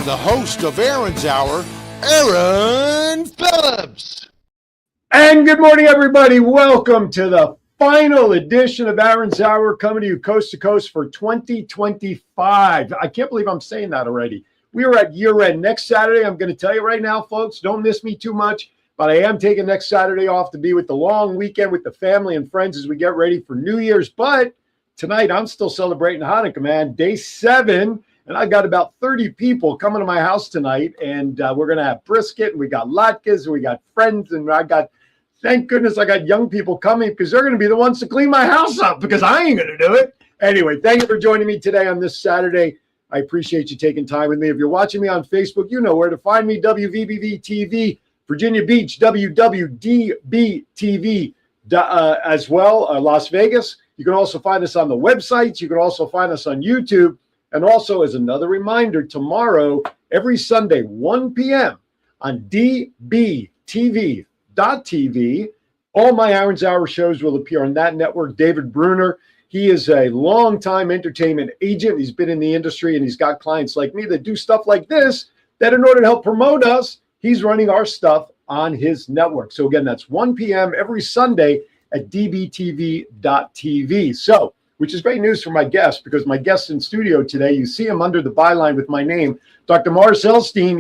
the host of Aaron's Hour, Aaron Phillips. And good morning, everybody. Welcome to the final edition of Aaron's Hour, coming to you coast to coast for 2025. I can't believe I'm saying that already. We are at year end. Next Saturday, I'm going to tell you right now, folks, don't miss me too much, but I am taking next Saturday off to be with the long weekend with the family and friends as we get ready for New Year's. But tonight, I'm still celebrating Hanukkah, man. Day 7. And I got about 30 people coming to my house tonight, and we're going to have brisket, and we got latkes, and we got friends, and thank goodness I got young people coming because they're going to be the ones to clean my house up because I ain't going to do it. Anyway, thank you for joining me today on this Saturday. I appreciate you taking time with me. If you're watching me on Facebook, you know where to find me, WVBV TV, Virginia Beach, WWDB TV as well, Las Vegas. You can also find us on the websites. You can also find us on YouTube. And also, as another reminder, tomorrow, every Sunday, 1 p.m. on dbtv.tv, all my Aaron's Hour shows will appear on that network. David Bruner, he is a longtime entertainment agent. He's been in the industry, and he's got clients like me that do stuff like this, that in order to help promote us, he's running our stuff on his network. So again, that's 1 p.m. every Sunday at dbtv.tv. So, which is great news for my guest, because my guest in studio today, you see him under the byline with my name, Dr. Morris Elstein.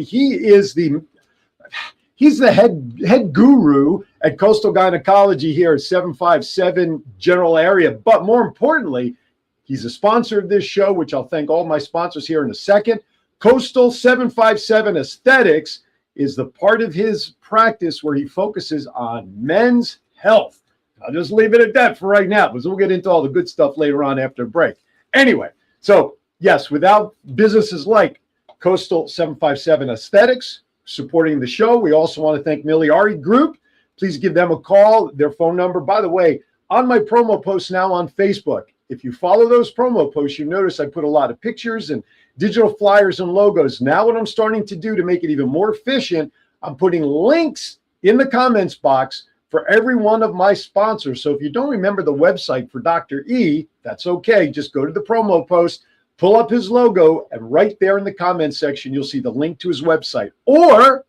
He's the head guru at Coastal Gynecology here at 757 General Area. But more importantly, he's a sponsor of this show, which I'll thank all my sponsors here in a second. Coastal 757 Aesthetics is the part of his practice where he focuses on men's health. I'll just leave it at that for right now, because we'll get into all the good stuff later on after a break. Anyway, so yes, without businesses like Coastal 757 Aesthetics supporting the show, we also want to thank Miliari Group. Please give them a call. Their phone number, by the way, on my promo posts now on Facebook. If you follow those promo posts, you notice I put a lot of pictures and digital flyers and logos. Now what I'm starting to do to make it even more efficient, I'm putting links in the comments box for every one of my sponsors. So if you don't remember the website for Dr. E, that's okay. Just go to the promo post, pull up his logo, and right there in the comments section, you'll see the link to his website. Or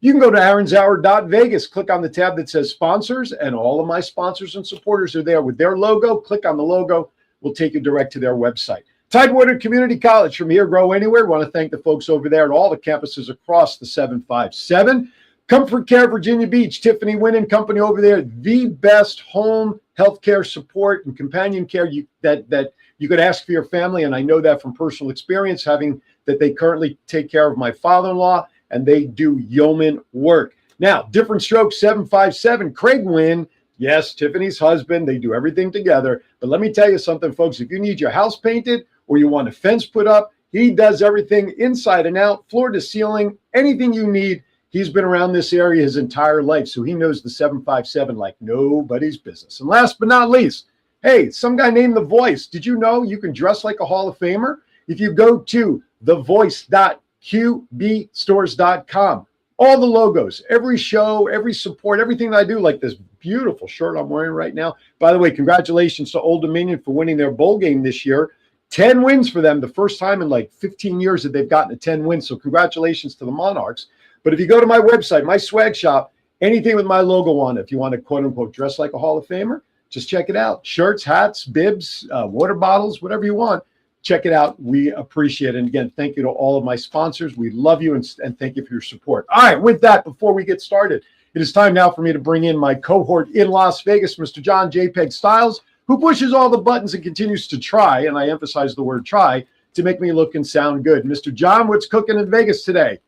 you can go to aaronshour.vegas, click on the tab that says sponsors, and all of my sponsors and supporters are there with their logo. Click on the logo. We'll take you direct to their website. Tidewater Community College, from here, grow anywhere. We want to thank the folks over there at all the campuses across the 757. Comfort Care, Virginia Beach, Tiffany Wynn and Company over there, the best home healthcare support and companion care that you could ask for your family. And I know that from personal experience, having that they currently take care of my father-in-law, and they do yeoman work. Now, Different Strokes 757, Craig Wynn, yes, Tiffany's husband, they do everything together. But let me tell you something, folks, if you need your house painted or you want a fence put up, he does everything inside and out, floor to ceiling, anything you need. He's been around this area his entire life, so he knows the 757 like nobody's business. And last but not least, hey, some guy named The Voice. Did you know you can dress like a Hall of Famer? If you go to thevoice.qbstores.com, all the logos, every show, every support, everything that I do, like this beautiful shirt I'm wearing right now. By the way, congratulations to Old Dominion for winning their bowl game this year. 10 wins for them, the first time in like 15 years that they've gotten to 10 wins. So congratulations to the Monarchs. But if you go to my website, my swag shop, anything with my logo on it, if you want to quote unquote dress like a Hall of Famer, just check it out. Shirts, hats, bibs, water bottles, whatever you want. Check it out. We appreciate it. And again, thank you to all of my sponsors. We love you and thank you for your support. All right, with that, before we get started, it is time now for me to bring in my cohort in Las Vegas, Mr. John JPEG Styles, who pushes all the buttons and continues to try, and I emphasize the word try, to make me look and sound good. Mr. John, what's cooking in Vegas today?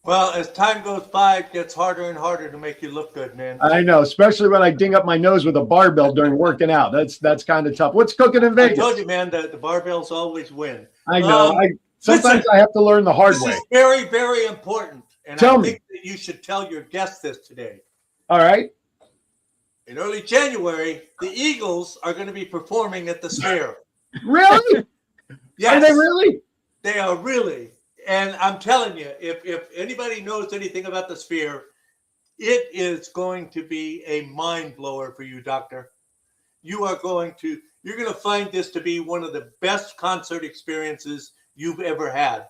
Well, as time goes by, it gets harder and harder to make you look good, man. I know, especially when I ding up my nose with a barbell during working out. That's kind of tough. What's cooking in Vegas? I told you, man, that the barbells always win. I know. Sometimes I have to learn the hard way. This is very, very important, and I think that you should tell your guests this today. All right. In early January, the Eagles are going to be performing at the Sphere. Really? Yes. Are they really? They are really. And I'm telling you, if anybody knows anything about the Sphere, it is going to be a mind blower for you, Doctor. You're going to find this to be one of the best concert experiences you've ever had.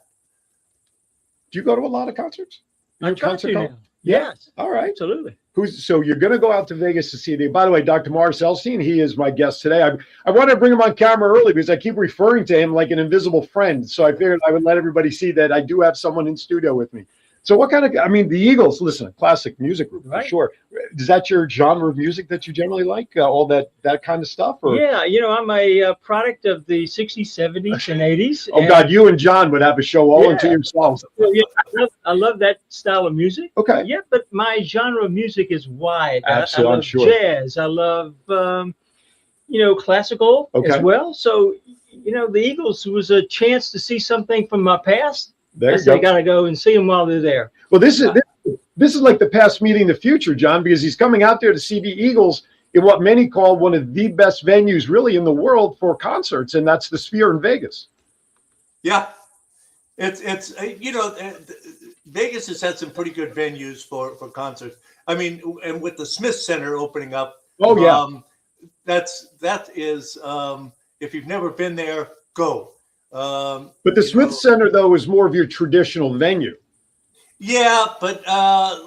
Do you go to a lot of concerts? You're I a try concert to goer? now. Yeah. Yes, All right. absolutely. So you're going to go out to Vegas to see the. By the way, Dr. Morris Elstein, he is my guest today. I wanted to bring him on camera early because I keep referring to him like an invisible friend. So I figured I would let everybody see that I do have someone in studio with me. So what kind of? I mean, the Eagles. Listen, a classic music group Right. for sure. Is that your genre of music that you generally like? All that kind of stuff? Or? Yeah, I'm a product of the 60s, 70s, and 80s. Oh God, you and John would have a show all into yourselves. Well, yeah, I love that style of music. Okay. Yeah, but my genre of music is wide. Absolutely, I I'm love sure. jazz. I love, classical Okay. as well. So, the Eagles was a chance to see something from my past. There I you said, go. I got to go and see them while they're there. Well, this is like the past meeting the future, John, because he's coming out there to see the Eagles in what many call one of the best venues really in the world for concerts, and that's the Sphere in Vegas. Yeah, it's Vegas has had some pretty good venues for concerts. I mean, and with the Smith Center opening up. Oh yeah, that is if you've never been there, go. but the Smith Center though is more of your traditional venue. Yeah, but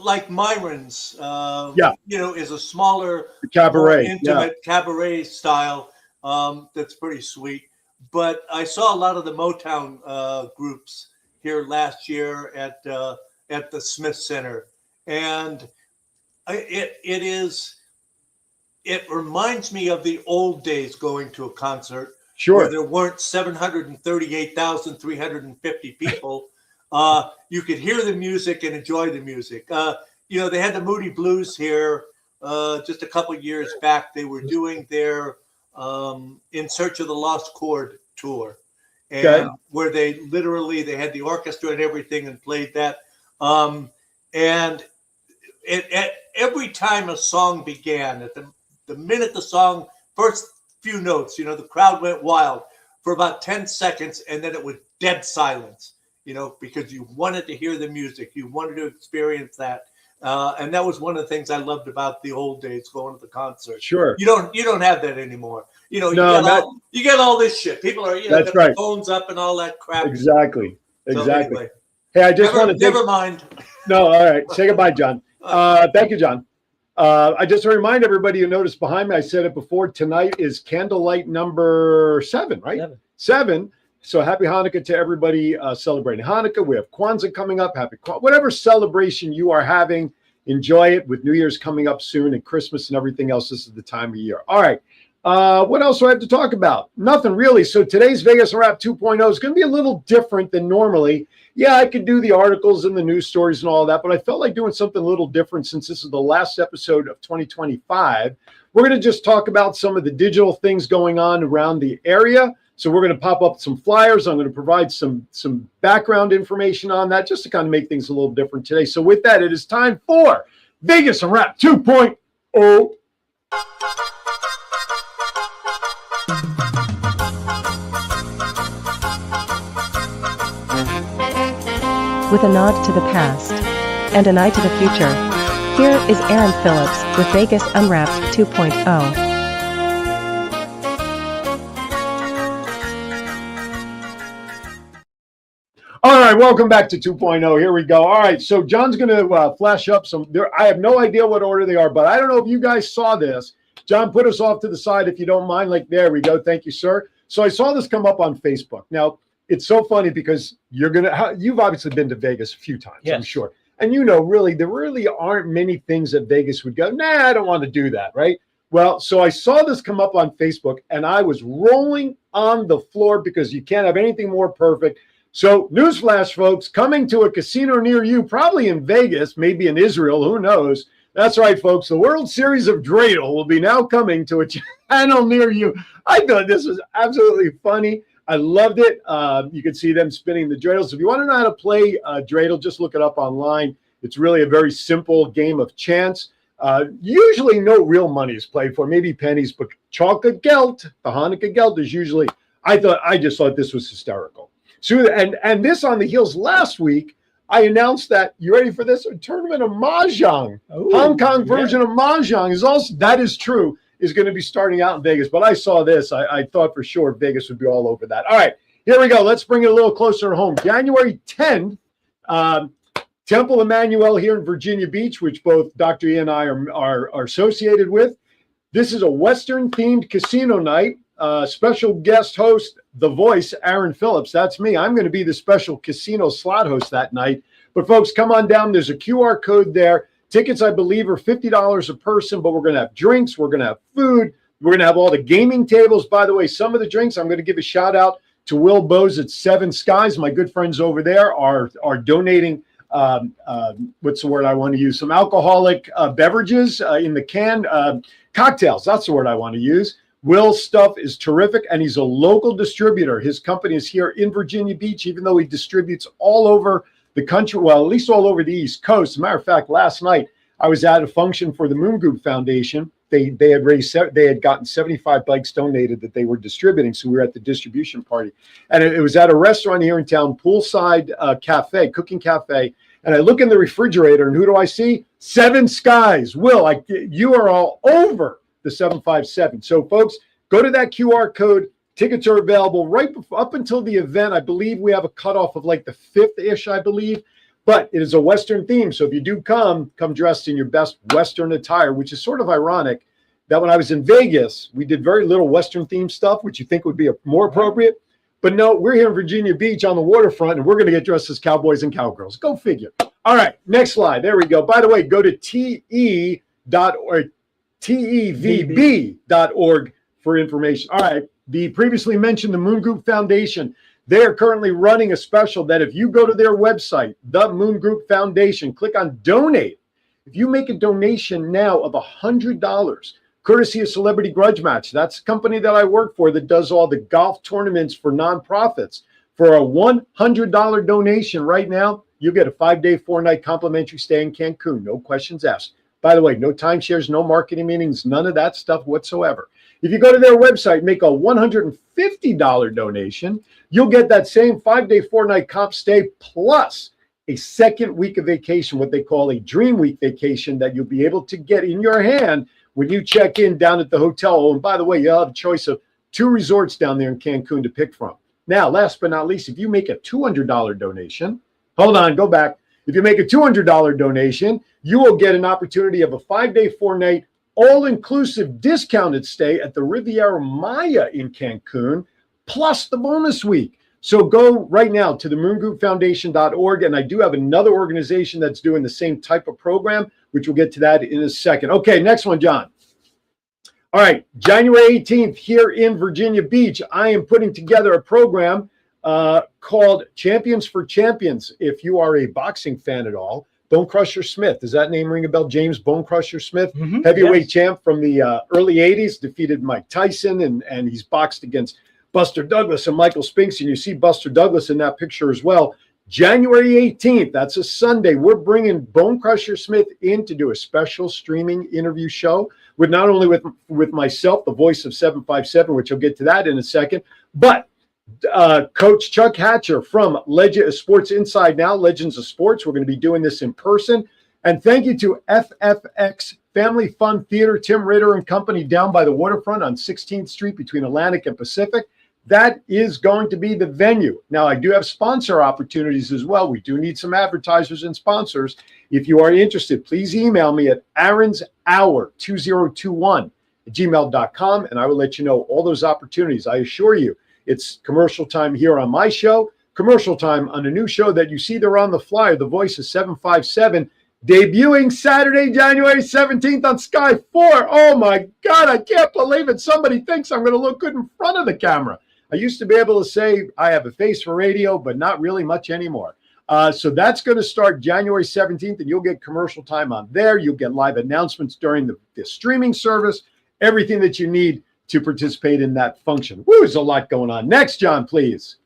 like Myron's, is a smaller, The cabaret, more intimate cabaret style that's pretty sweet. But I saw a lot of the Motown groups here last year at the Smith Center, and it reminds me of the old days going to a concert. Sure. Where there weren't 738,350 people. You could hear the music and enjoy the music. They had the Moody Blues here just a couple of years back. They were doing their In Search of the Lost Chord tour, and where they had the orchestra and everything and played that. And every time a song began, at the minute the song first few notes, the crowd went wild for about 10 seconds, and then it was dead silence, because you wanted to hear the music, you wanted to experience that, and that was one of the things I loved about the old days, going to the concert. Sure. You don't have that anymore. You get all this shit. People are That's got right. their phones up and all that crap. Exactly. So anyway, Hey, I just want to never mind. No, all right. Say goodbye, John. Thank you, John. I just want to remind everybody who noticed behind me, I said it before, tonight is candlelight number 7, right? 7. So happy Hanukkah to everybody celebrating Hanukkah. We have Kwanzaa coming up. Whatever celebration you are having, enjoy it with New Year's coming up soon and Christmas and everything else. This is the time of year. All right. What else do I have to talk about? Nothing really. So today's Vegas Unwrapped 2.0 is going to be a little different than normally. Yeah, I could do the articles and the news stories and all that, but I felt like doing something a little different since this is the last episode of 2025. We're going to just talk about some of the digital things going on around the area. So we're going to pop up some flyers. I'm going to provide some background information on that just to kind of make things a little different today. So with that, it is time for Vegas Unwrapped 2.0. With a nod to the past and an eye to the future, here is Aaron Phillips with Vegas Unwrapped 2.0. All right, welcome back to 2.0. Here we go. All right, so John's going to flash up some. I have no idea what order they are, but I don't know if you guys saw this. John, put us off to the side if you don't mind. Like, there we go. Thank you, sir. So I saw this come up on Facebook. Now, it's so funny because you've obviously been to Vegas a few times, I'm sure. And really, there really aren't many things that Vegas would go, nah, I don't want to do that, right? Well, so I saw this come up on Facebook, and I was rolling on the floor because you can't have anything more perfect. So newsflash, folks, coming to a casino near you, probably in Vegas, maybe in Israel, who knows? That's right, folks. The World Series of Dreidel will be now coming to a channel near you. I thought this was absolutely funny. I loved it. You can see them spinning the dreidels. If you want to know how to play dreidel, just look it up online. It's really a very simple game of chance. Usually no real money is played for, maybe pennies, but chocolate geld, the Hanukkah geld is usually, I just thought this was hysterical. So, and this on the heels last week, I announced that, you ready for this? A tournament of Mahjong. Ooh, Hong Kong version of Mahjong is also, that is true, is going to be starting out in Vegas. But I saw this. I thought for sure Vegas would be all over that. All right, here we go. Let's bring it a little closer to home. January 10th, Temple Emmanuel here in Virginia Beach, which both Dr. E and I are associated with. This is a Western-themed casino night. Special guest host, the voice, Aaron Phillips. That's me. I'm going to be the special casino slot host that night. But folks, come on down. There's a QR code there. Tickets, I believe, are $50 a person, but we're going to have drinks. We're going to have food. We're going to have all the gaming tables. By the way, some of the drinks, I'm going to give a shout out to Will Bose at Seven Skies. My good friends over there are donating, what's the word I want to use? Some alcoholic beverages in the can. Cocktails, that's the word I want to use. Will's stuff is terrific, and he's a local distributor. His company is here in Virginia Beach, even though he distributes all over the country, well, at least all over the East Coast. As a matter of fact, last night I was at a function for the Moon Group Foundation. They had gotten 75 bikes donated that they were distributing, so we were at the distribution party. And it was at a restaurant here in town, Poolside Cafe, Cooking Cafe. And I look in the refrigerator, and who do I see? Seven Skies. Will, you are all over the 757. So, folks, go to that QR code. Tickets are available right up until the event. I believe we have a cutoff of like the 5th-ish, I believe. But it is a Western theme. So if you do come dressed in your best Western attire, which is sort of ironic that when I was in Vegas, we did very little Western themed stuff, which you think would be more appropriate. But no, we're here in Virginia Beach on the waterfront, and we're going to get dressed as cowboys and cowgirls. Go figure. All right, next slide. There we go. By the way, go to tevb.org for information. All right. The previously mentioned the Moon Group Foundation, they are currently running a special that if you go to their website, the Moon Group Foundation, click on donate. If you make a donation now of $100, courtesy of Celebrity Grudge Match, that's a company that I work for that does all the golf tournaments for nonprofits. For a $100 donation right now, you get a 5-day, 4-night complimentary stay in Cancun. No questions asked. By the way, no timeshares, no marketing meetings, none of that stuff whatsoever. If you go to their website, make a $150 donation, you'll get that same 5-day, 4-night comp stay plus a second week of vacation, what they call a Dream Week vacation that you'll be able to get in your hand when you check in down at the hotel. Oh, and by the way, you'll have a choice of 2 resorts down there in Cancun to pick from. Now, last but not least, if you make a $200 donation, hold on, go back. If you make a $200 donation, you will get an opportunity of a 5-day, 4-night all-inclusive discounted stay at the Riviera Maya in Cancun, plus the bonus week. So go right now to the moongroupfoundation.org, and I do have another organization that's doing the same type of program, which we'll get to that in a second. Okay, next one, John. All right, January 18th here in Virginia Beach, I am putting together a program called Champions for Champions. If you are a boxing fan at all, Bone Crusher Smith. Does that name ring a bell? James Bone Crusher Smith, heavyweight champ from the early 80s, defeated Mike Tyson, and he's boxed against Buster Douglas and Michael Spinks. And you see Buster Douglas in that picture as well. January 18th, that's a Sunday, we're bringing Bone Crusher Smith in to do a special streaming interview show with not only with myself, the voice of 757, which I'll get to that in a second, but Coach Chuck Hatcher from Sports Inside Now, Legends of Sports. We're going to be doing this in person. And thank you to FFX Family Fun Theater, Tim Ritter and company down by the waterfront on 16th Street between Atlantic and Pacific. That is going to be the venue. Now, I do have sponsor opportunities as well. We do need some advertisers and sponsors. If you are interested, please email me at aronshour2021@gmail.com, and I will let you know all those opportunities. I assure you, it's commercial time here on my show, commercial time on a new show that you see there on the flyer, The Voice of 757, debuting Saturday, January 17th on Sky 4. Oh, my God, I can't believe it. Somebody thinks I'm going to look good in front of the camera. I used to be able to say I have a face for radio, but not really much anymore. So that's going to start January 17th, and you'll get commercial time on there. You'll get live announcements during the streaming service, everything that you need to participate in that function. Woo, there's a lot going on. Next, John, please.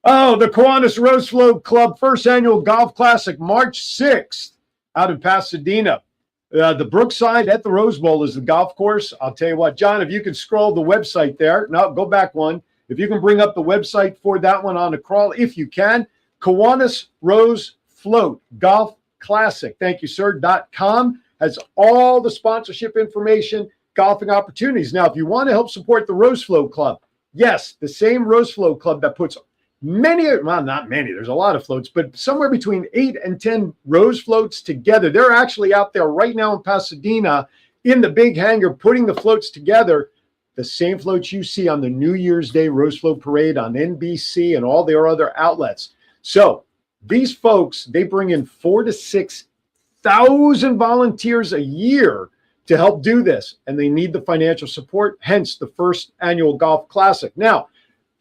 Oh, the Kiwanis Rose Float Club First Annual Golf Classic, March 6th, out in Pasadena. The Brookside at the Rose Bowl is the golf course. I'll tell you what, John, if you can scroll the website there. No, go back one. If you can bring up the website for that one on a crawl, if you can. Kiwanis Rose Float Golf Classic, thank you, sir, .com has all the sponsorship information, golfing opportunities. Now, if you want to help support the Rose Float Club, yes, the same Rose Float Club that puts well, not many, there's a lot of floats, but somewhere between 8 and 10 rose floats together. They're actually out there right now in Pasadena in the big hangar putting the floats together. The same floats you see on the New Year's Day Rose Float Parade on NBC and all their other outlets. So these folks, they bring in 4,000 to 6,000 volunteers a year to help do this, and they need the financial support, hence the first annual Golf Classic. Now,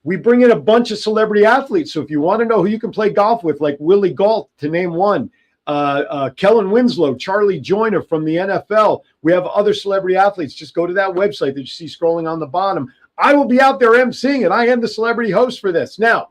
we bring in a bunch of celebrity athletes, so if you want to know who you can play golf with, like Willie Gault, to name one, Kellen Winslow, Charlie Joyner from the NFL. We have other celebrity athletes. Just go to that website that you see scrolling on the bottom. I will be out there emceeing it. I am the celebrity host for this. Now,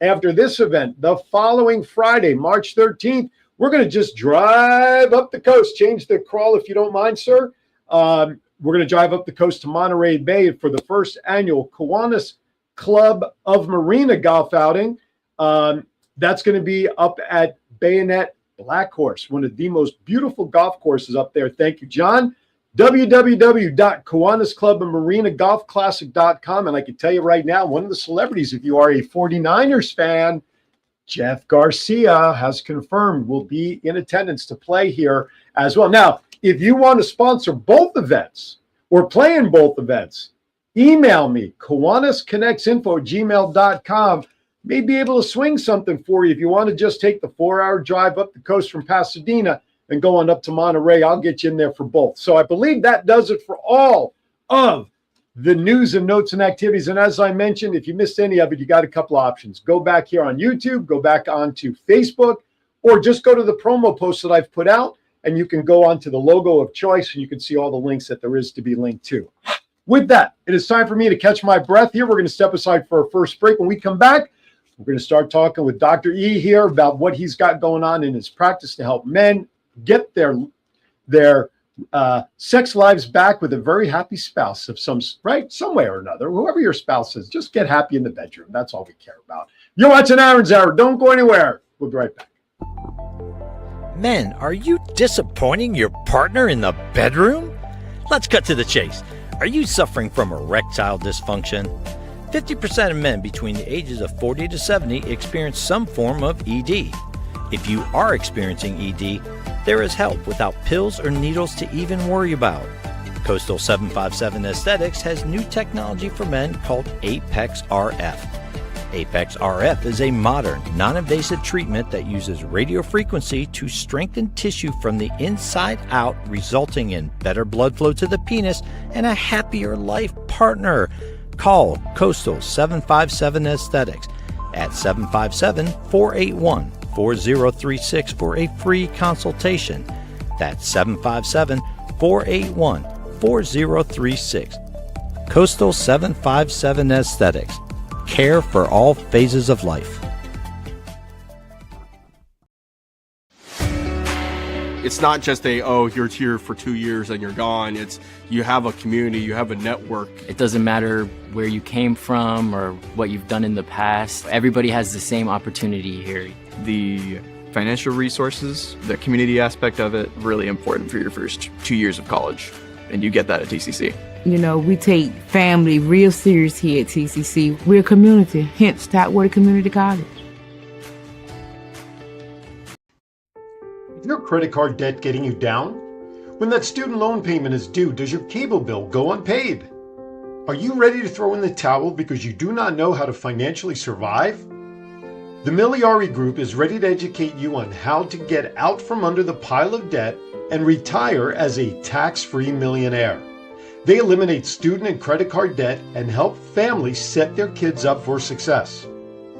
after this event, the following Friday, March 13th, we're going to just drive up the coast. Change the crawl if you don't mind, sir. We're going to drive up the coast to Monterey Bay for the first annual Kiwanis Club of Marina golf outing. That's going to be up at Bayonet Black Horse, one of the most beautiful golf courses up there. Thank you, John. www.KiwanisClubandMarinaGolfClassic.com. And I can tell you right now, one of the celebrities, if you are a 49ers fan, Jeff Garcia has confirmed will be in attendance to play here as well. Now, if you want to sponsor both events or play in both events, email me, KiwanisConnectsInfo@gmail.com. May be able to swing something for you. If you want to just take the 4-hour drive up the coast from Pasadena and go on up to Monterey, I'll get you in there for both. So I believe that does it for all of the news and notes and activities. And as I mentioned, if you missed any of it, you got a couple options. Go back here on YouTube, go back onto Facebook, or just go to the promo post that I've put out, and you can go onto the logo of choice, and you can see all the links that there is to be linked to. With that, it is time for me to catch my breath here. We're going to step aside for our first break. When we come back, we're going to start talking with Dr. E here about what he's got going on in his practice to help men get their sex lives back with a very happy spouse of some way or another. Whoever your spouse is, just get happy in the bedroom. That's all we care about. You're watching Aaron's Hour. Don't go anywhere. We'll be right back. Men, are you disappointing your partner in the bedroom? Let's cut to the chase. Are you suffering from erectile dysfunction? 50% of men between the ages of 40 to 70 experience some form of ED. If you are experiencing ED, there is help without pills or needles to even worry about. Coastal 757 Aesthetics has new technology for men called Apex RF. Apex RF is a modern, non-invasive treatment that uses radio frequency to strengthen tissue from the inside out, resulting in better blood flow to the penis and a happier life partner. Call Coastal 757 Aesthetics at 757-481-4036 for a free consultation. That's 757-481-4036. Coastal 757 Aesthetics. Care for all phases of life. It's not just you're here for 2 years and you're gone. It's you have a community, you have a network. It doesn't matter where you came from or what you've done in the past. Everybody has the same opportunity here. The financial resources, the community aspect of it, really important for your first 2 years of college. And you get that at TCC. You know, we take family real serious here at TCC. We're a community, hence Tidewater Community College. Is your credit card debt getting you down? When that student loan payment is due, does your cable bill go unpaid? Are you ready to throw in the towel because you do not know how to financially survive? The Miliari Group is ready to educate you on how to get out from under the pile of debt and retire as a tax-free millionaire. They eliminate student and credit card debt and help families set their kids up for success.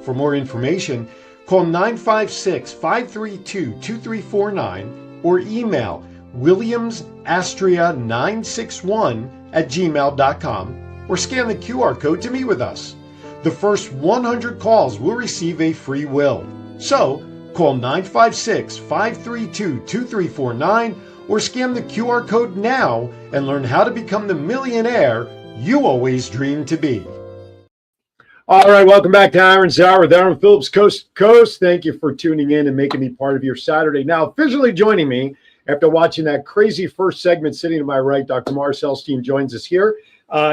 For more information, call 956-532-2349 or email williamsastria961@gmail.com or scan the QR code to meet with us. The first 100 calls will receive a free will. So, call 956-532-2349 or scan the QR code now and learn how to become the millionaire you always dreamed to be. All right, welcome back to Aaron's Hour with Aaron Phillips, Coast to Coast. Thank you for tuning in and making me part of your Saturday. Now, officially joining me after watching that crazy first segment, sitting to my right, Dr. Morris Elstein joins us here.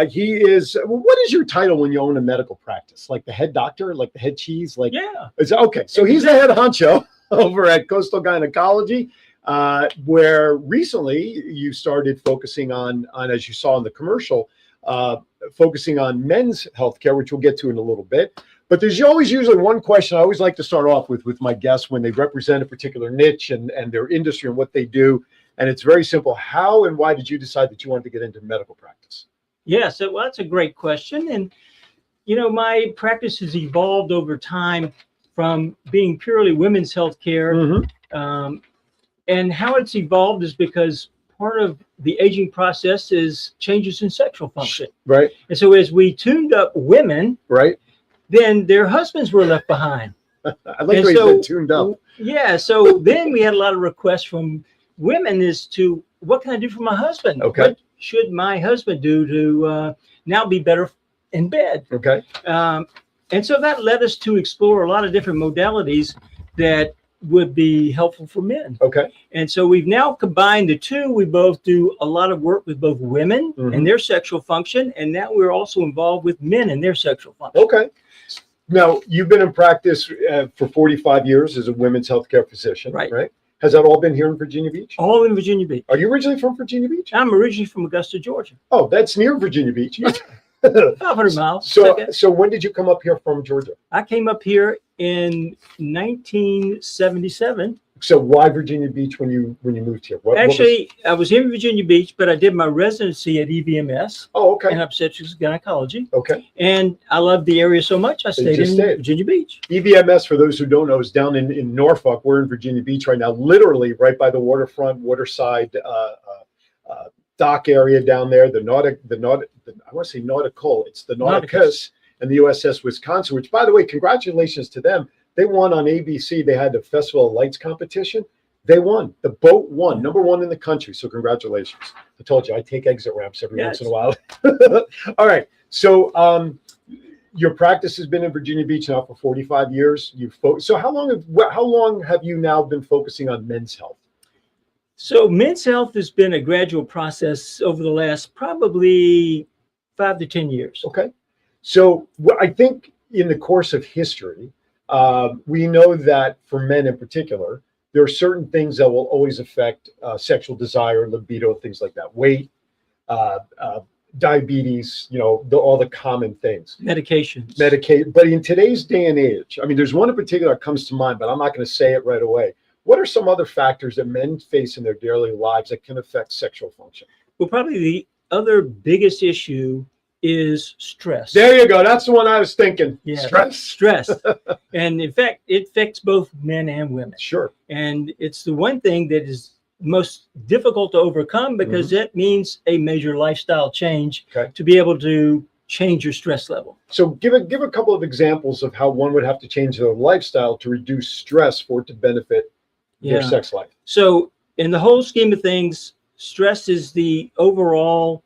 He is. What is your title when you own a medical practice? Like the head doctor, like the head cheese? Like Yeah. okay. So he's the head honcho over at Coastal Gynecology, where recently you started focusing on as you saw in the commercial, focusing on men's healthcare, which we'll get to in a little bit. But there's always usually one question I always like to start off with my guests when they represent a particular niche and their industry and what they do. And it's very simple. How and why did you decide that you wanted to get into medical practice? Yes, well, that's a great question. And, my practice has evolved over time from being purely women's healthcare. And how it's evolved is because part of the aging process is changes in sexual function. Right. And so as we tuned up women, right, then their husbands were left behind. I like the way you said tuned up. Yeah. So then we had a lot of requests from women as to what can I do for my husband? Okay. What should my husband do to now be better in bed? Okay. And so that led us to explore a lot of different modalities that would be helpful for men. Okay. And so we've now combined the two. We both do a lot of work with both women and their sexual function, and now we're also involved with men and their sexual function. Okay. Now, you've been in practice for 45 years as a women's healthcare physician, right? Has that all been here in Virginia Beach? All in Virginia Beach. Are you originally from Virginia Beach? I'm originally from Augusta, Georgia. Oh, that's near Virginia Beach. 500 miles. So when did you come up here from Georgia? I came up here in 1977. So why Virginia Beach when you moved here? Actually, I was in Virginia Beach, but I did my residency at EVMS. Oh, okay. In obstetrics and gynecology. Okay. And I loved the area so much, I stayed in Virginia Beach. EVMS, for those who don't know, is down in Norfolk. We're in Virginia Beach right now, literally right by the waterfront, waterside dock area down there. I want to say nautical. It's the Nauticus and the USS Wisconsin, which, by the way, congratulations to them. They won on ABC. They had the Festival of Lights competition. They won. The boat won, #1 in the country. So congratulations. I told you I take exit ramps every once in a while. All right. So your practice has been in Virginia Beach now for 45 years. So how long have you now been focusing on men's health? So men's health has been a gradual process over the last probably 5 to 10 years. Okay. So I think in the course of history, we know that for men in particular, there are certain things that will always affect sexual desire, libido, things like that. Weight, diabetes, all the common things. Medications. But in today's day and age, I mean, there's one in particular that comes to mind, but I'm not going to say it right away. What are some other factors that men face in their daily lives that can affect sexual function? Well, probably the other biggest issue is stress. There you go. That's the one I was thinking. Yeah, Stress. And in fact, it affects both men and women. Sure. And it's the one thing that is most difficult to overcome because that means a major lifestyle change to be able to change your stress level. So give a couple of examples of how one would have to change their lifestyle to reduce stress for it to benefit their sex life. So in the whole scheme of things, stress is the overall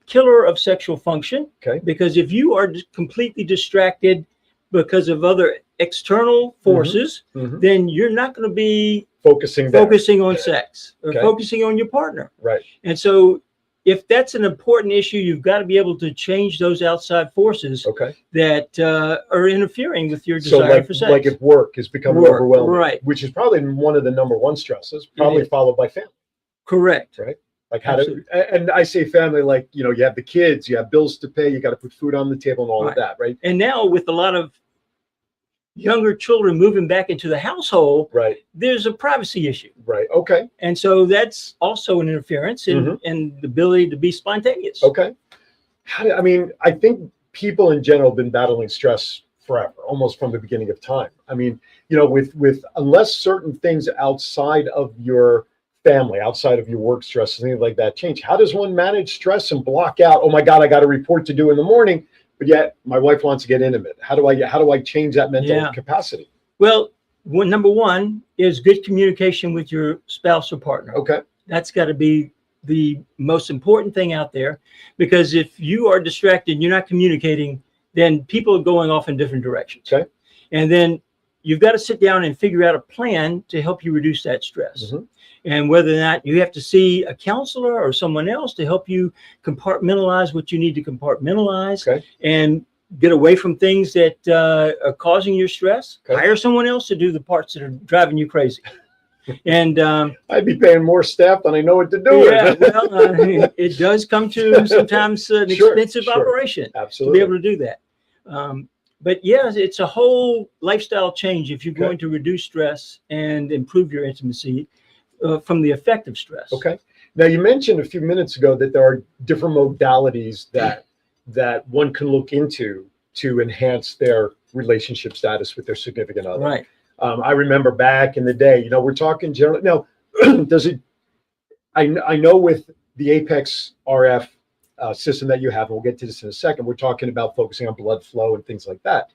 killer of sexual function. Okay. Because if you are completely distracted because of other external forces, then you're not going to be focusing on sex or focusing on your partner. Right. And so if that's an important issue, you've got to be able to change those outside forces that are interfering with your desire for sex. Like if work is becoming overwhelming, right? Which is probably one of the #1 stresses, probably followed by family. Correct. Right. Like and I say family, like, you have the kids, you have bills to pay, you got to put food on the table and all of that, right? And now with a lot of younger children moving back into the household, there's a privacy issue. Right. Okay. And so that's also an interference in the ability to be spontaneous. Okay. I think people in general have been battling stress forever, almost from the beginning of time. I mean, with unless certain things outside of your family, outside of your work stress, things like that change, how does one manage stress and block out, oh my God, I got a report to do in the morning, but yet my wife wants to get intimate? How do I change that mental capacity? Well, #1 is good communication with your spouse or partner. Okay. That's got to be the most important thing out there, because if you are distracted and you're not communicating, then people are going off in different directions. Okay. And then you've got to sit down and figure out a plan to help you reduce that stress. And whether or not you have to see a counselor or someone else to help you compartmentalize what you need to compartmentalize and get away from things that are causing your stress. Hire someone else to do the parts that are driving you crazy. And I'd be paying more staff than I know what to do. Yeah, well, it does come to sometimes an expensive operation to be able to do that. But yes, it's a whole lifestyle change if you're going to reduce stress and improve your intimacy from the effect of stress. Okay. Now you mentioned a few minutes ago that there are different modalities that one can look into to enhance their relationship status with their significant other. Right. I remember back in the day, you know, we're talking generally now. Does it? I know with the Apex RF system that you have, and we'll get to this in a second. We're talking about focusing on blood flow and things like that.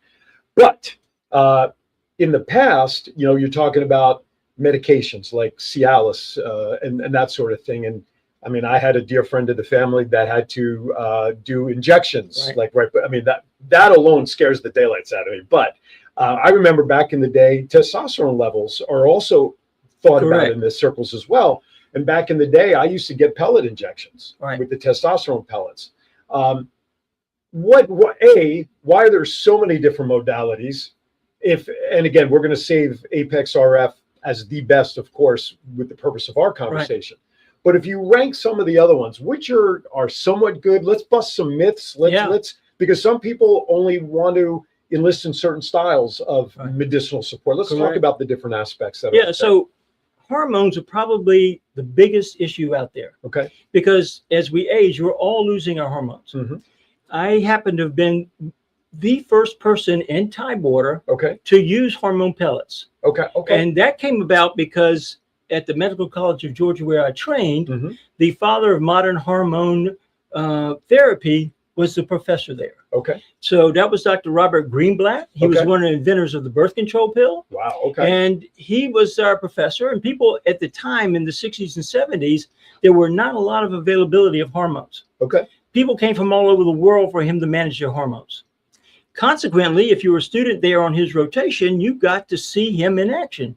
But in the past, you know, you're talking about medications like Cialis and that sort of thing. And I mean, I had a dear friend of the family that had to do injections, I mean, that alone scares the daylights out of me. But I remember back in the day, testosterone levels are also thought about in the circles as well. And back in the day, I used to get pellet injections with the testosterone pellets. Why are there so many different modalities? And again, we're going to save Apex RF as the best, of course, with the purpose of our conversation. But if you rank some of the other ones, which are somewhat good, let's bust some myths. Let's because some people only want to enlist in certain styles of medicinal support. Let's talk about the different aspects of it. So hormones are probably the biggest issue out there. Okay. Because as we age, we're all losing our hormones. I happen to have been the first person in Tidewater to use hormone pellets. And that came about because at the Medical College of Georgia, where I trained, the father of modern hormone therapy was the professor there. So that was Dr. Robert Greenblatt. He was one of the inventors of the birth control pill. Wow. And he was our professor. And people at the time in the 60s and 70s, there were not a lot of availability of hormones. People came from all over the world for him to manage their hormones. Consequently, if you were a student there on his rotation, you got to see him in action.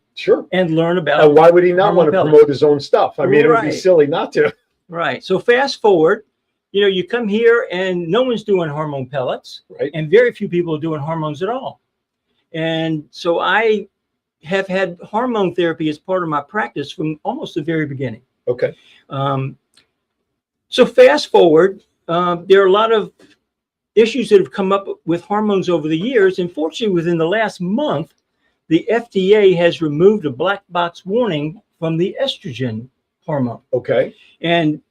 And learn about. And why would he not want to promote his own stuff? I mean, it would be silly not to. So fast forward, you know, you come here and no one's doing hormone pellets, and very few people are doing hormones at all. And so I have had hormone therapy as part of my practice from almost the very beginning. So fast forward, there are a lot of issues that have come up with hormones over the years. And fortunately, within the last month, the FDA has removed a black box warning from the estrogen hormone. And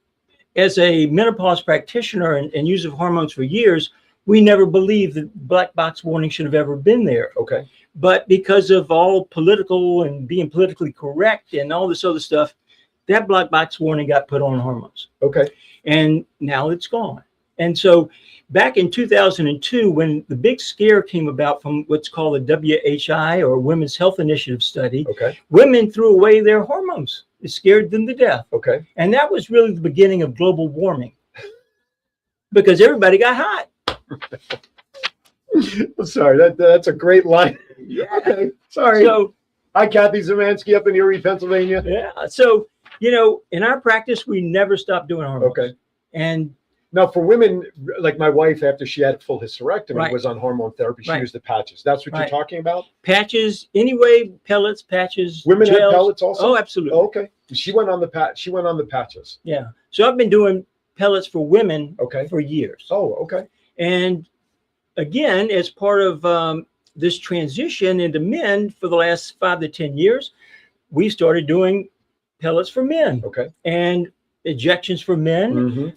as a menopause practitioner and user of hormones for years, we never believed that black box warning should have ever been there. But because of all political and being politically correct and all this other stuff, that black box warning got put on hormones. And now it's gone. And so back in 2002, when the big scare came about from what's called the WHI or Women's Health Initiative study, women threw away their hormones. It scared them to death. And that was really the beginning of global warming because everybody got hot. Sorry, that's a great line. Sorry. So, hi, Kathy Zemansky up in Erie, Pennsylvania. So, you know, in our practice, we never stopped doing hormones. And now for women, like my wife, after she had full hysterectomy, was on hormone therapy. She used the patches. That's what you're talking about? Patches, anyway, pellets, patches. Women gels. have pellets also? Oh, absolutely. Okay. She went on the She went on the patches. Yeah. So I've been doing pellets for women for years. And again, as part of this transition into men for the last 5 to 10 years, we started doing pellets for men. And injections for men.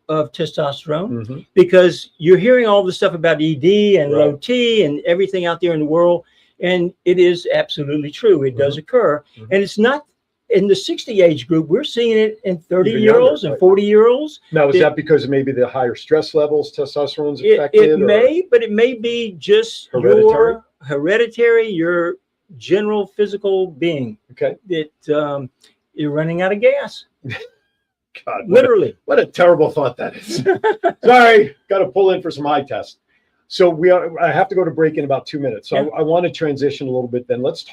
Of testosterone, because you're hearing all the stuff about ED and low T and everything out there in the world, and it is absolutely true. It does occur, and it's not in the 60 age group. We're seeing it in 30-year-olds and 40-year-olds. Now, is that because maybe the higher stress levels, testosterone's affected? It may, but it may be just your hereditary, your general physical being. That you're running out of gas. God, literally. What a terrible thought that is. Sorry, got to pull in for some eye tests. So I have to go to break in about 2 minutes. So I want to transition a little bit then. Let's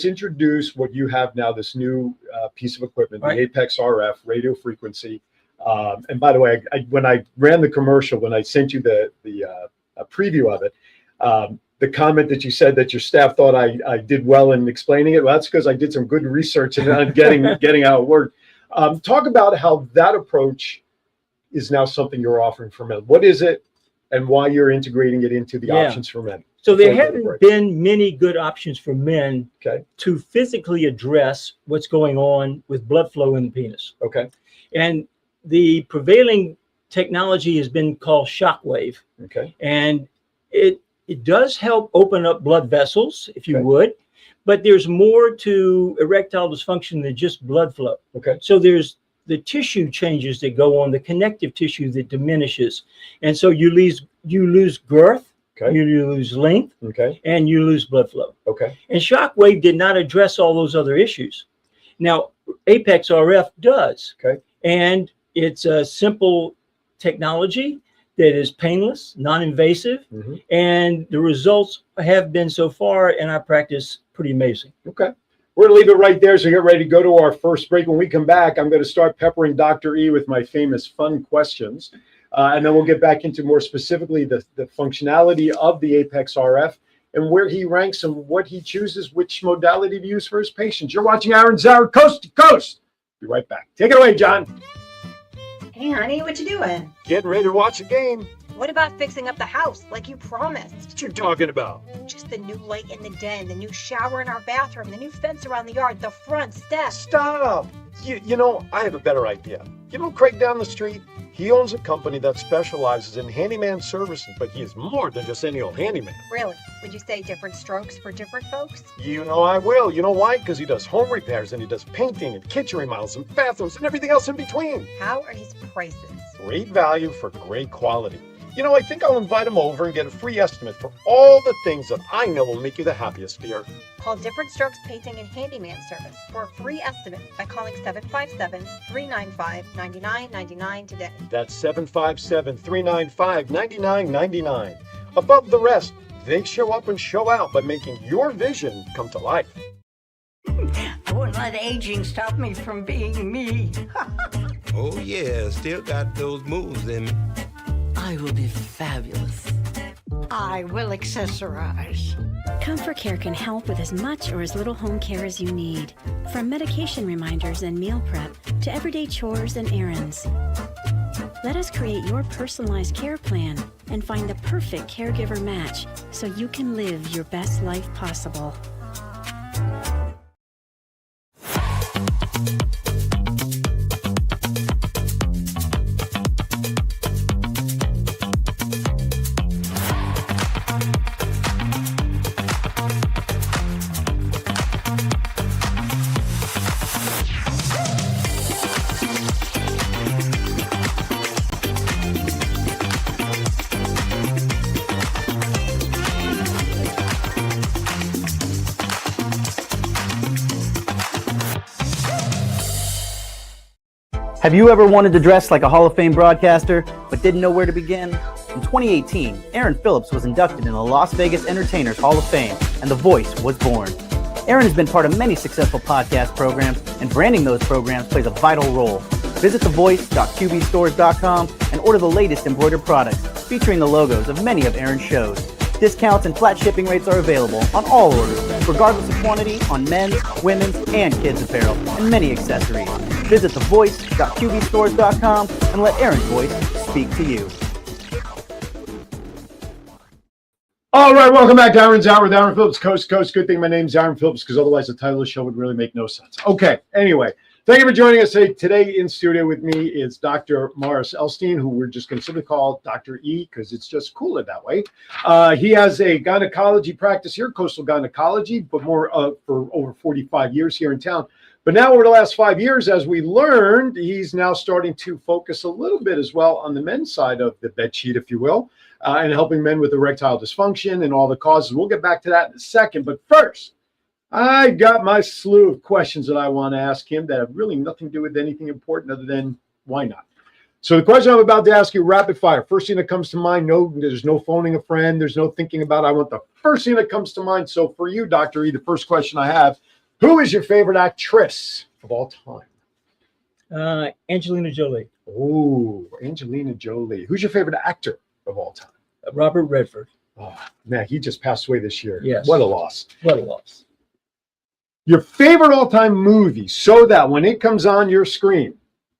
introduce what you have now, this new piece of equipment, the Apex RF radio frequency. And by the way, when I ran the commercial, when I sent you the preview of it, the comment that you said that your staff thought I did well in explaining it, well, that's because I did some good research on getting how it worked. Talk about how that approach is now something you're offering for men. What is it, and why you're integrating it into the options for men? So there haven't been many good options for men to physically address what's going on with blood flow in the penis. Okay. And the prevailing technology has been called shockwave. Okay. And it does help open up blood vessels, if you would, but there's more to erectile dysfunction than just blood flow. Okay. So there's the tissue changes that go on, the connective tissue that diminishes. And so you lose girth, you lose length, and you lose blood flow. Okay. And shockwave did not address all those other issues. Now, Apex RF does. Okay. And it's a simple technology that is painless, non-invasive, and the results have been so far in our practice pretty amazing. Okay. We're going to leave it right there, so get ready to go to our first break. When we come back, I'm going to start peppering Dr. E with my famous fun questions, and then we'll get back into more specifically the functionality of the Apex RF and where he ranks and what he chooses, which modality to use for his patients. You're watching Aaron Zauer, Coast to Coast. Be right back. Take it away, John. Hey, honey, what you doing? Getting ready to watch the game. What about fixing up the house like you promised? What you talking about? Just the new light in the den, the new shower in our bathroom, the new fence around the yard, the front steps. Stop! You know, I have a better idea. You know Craig down the street? He owns a company that specializes in handyman services, but he is more than just any old handyman. Really? Would you say different strokes for different folks? You know I will. You know why? Because he does home repairs and he does painting and kitchen remodels and bathrooms and everything else in between. How are his prices? Great value for great quality. You know, I think I'll invite him over and get a free estimate for all the things that I know will make you the happiest here. Call Different Strokes Painting and Handyman Service for a free estimate by calling 757-395-9999 today. That's 757-395-9999. Above the rest, they show up and show out by making your vision come to life. I wouldn't let aging stop me from being me. Oh yeah, still got those moves in me. I will be fabulous. I will accessorize. Comfort Care can help with as much or as little home care as you need. From medication reminders and meal prep to everyday chores and errands. Let us create your personalized care plan and find the perfect caregiver match so you can live your best life possible. Have you ever wanted to dress like a Hall of Fame broadcaster, but didn't know where to begin? In 2018, Aaron Phillips was inducted in the Las Vegas Entertainers Hall of Fame, and The Voice was born. Aaron has been part of many successful podcast programs, and branding those programs plays a vital role. Visit thevoice.qbstores.com and order the latest embroidered products featuring the logos of many of Aaron's shows. Discounts and flat shipping rates are available on all orders, regardless of quantity, on men's, women's, and kids' apparel, and many accessories. Visit thevoice.qbstores.com and let Aaron's voice speak to you. All right, welcome back to Aaron's Hour with Aaron Phillips, Coast to Coast. Good thing my name's Aaron Phillips, because otherwise the title of the show would really make no sense. Okay, anyway, thank you for joining us today. Today in studio with me is Dr. Morris Elstein, who we're just going to simply call Dr. E, because it's just cooler that way. He has a gynecology practice here, Coastal Gynecology, but more for over 45 years here in town. But now over the last 5 years, as we learned, he's now starting to focus a little bit as well on the men's side of the bed sheet, if you will, and helping men with erectile dysfunction and all the causes. We'll get back to that in a second. But first, I got my slew of questions that I want to ask him that have really nothing to do with anything important other than why not. So the question I'm about to ask you, rapid fire. First thing that comes to mind, no, there's no phoning a friend. There's no thinking about it. I want the first thing that comes to mind. So for you, Dr. E, the first question I have, who is your favorite actress of all time? Angelina Jolie. Oh, Angelina Jolie. Who's your favorite actor of all time? Robert Redford. Oh, man, he just passed away this year. Yes. What a loss. What a loss. Your favorite all-time movie, so that when it comes on your screen,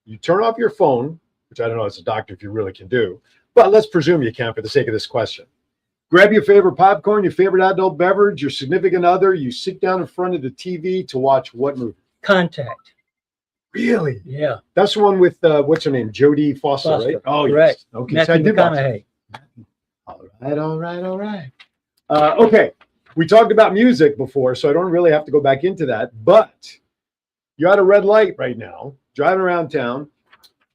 you turn off your phone, which I don't know as a doctor if you really can do, but let's presume you can for the sake of this question. Grab your favorite popcorn, your favorite adult beverage, your significant other, you sit down in front of the TV to watch what movie? Contact. Really? Yeah. That's the one with, what's her name? Jodie Foster, right? Oh, correct. Yes. Okay, Matthew so I did watch McConaughey. it. All right. Okay, we talked about music before, so I don't really have to go back into that, but you're at a red light right now, driving around town.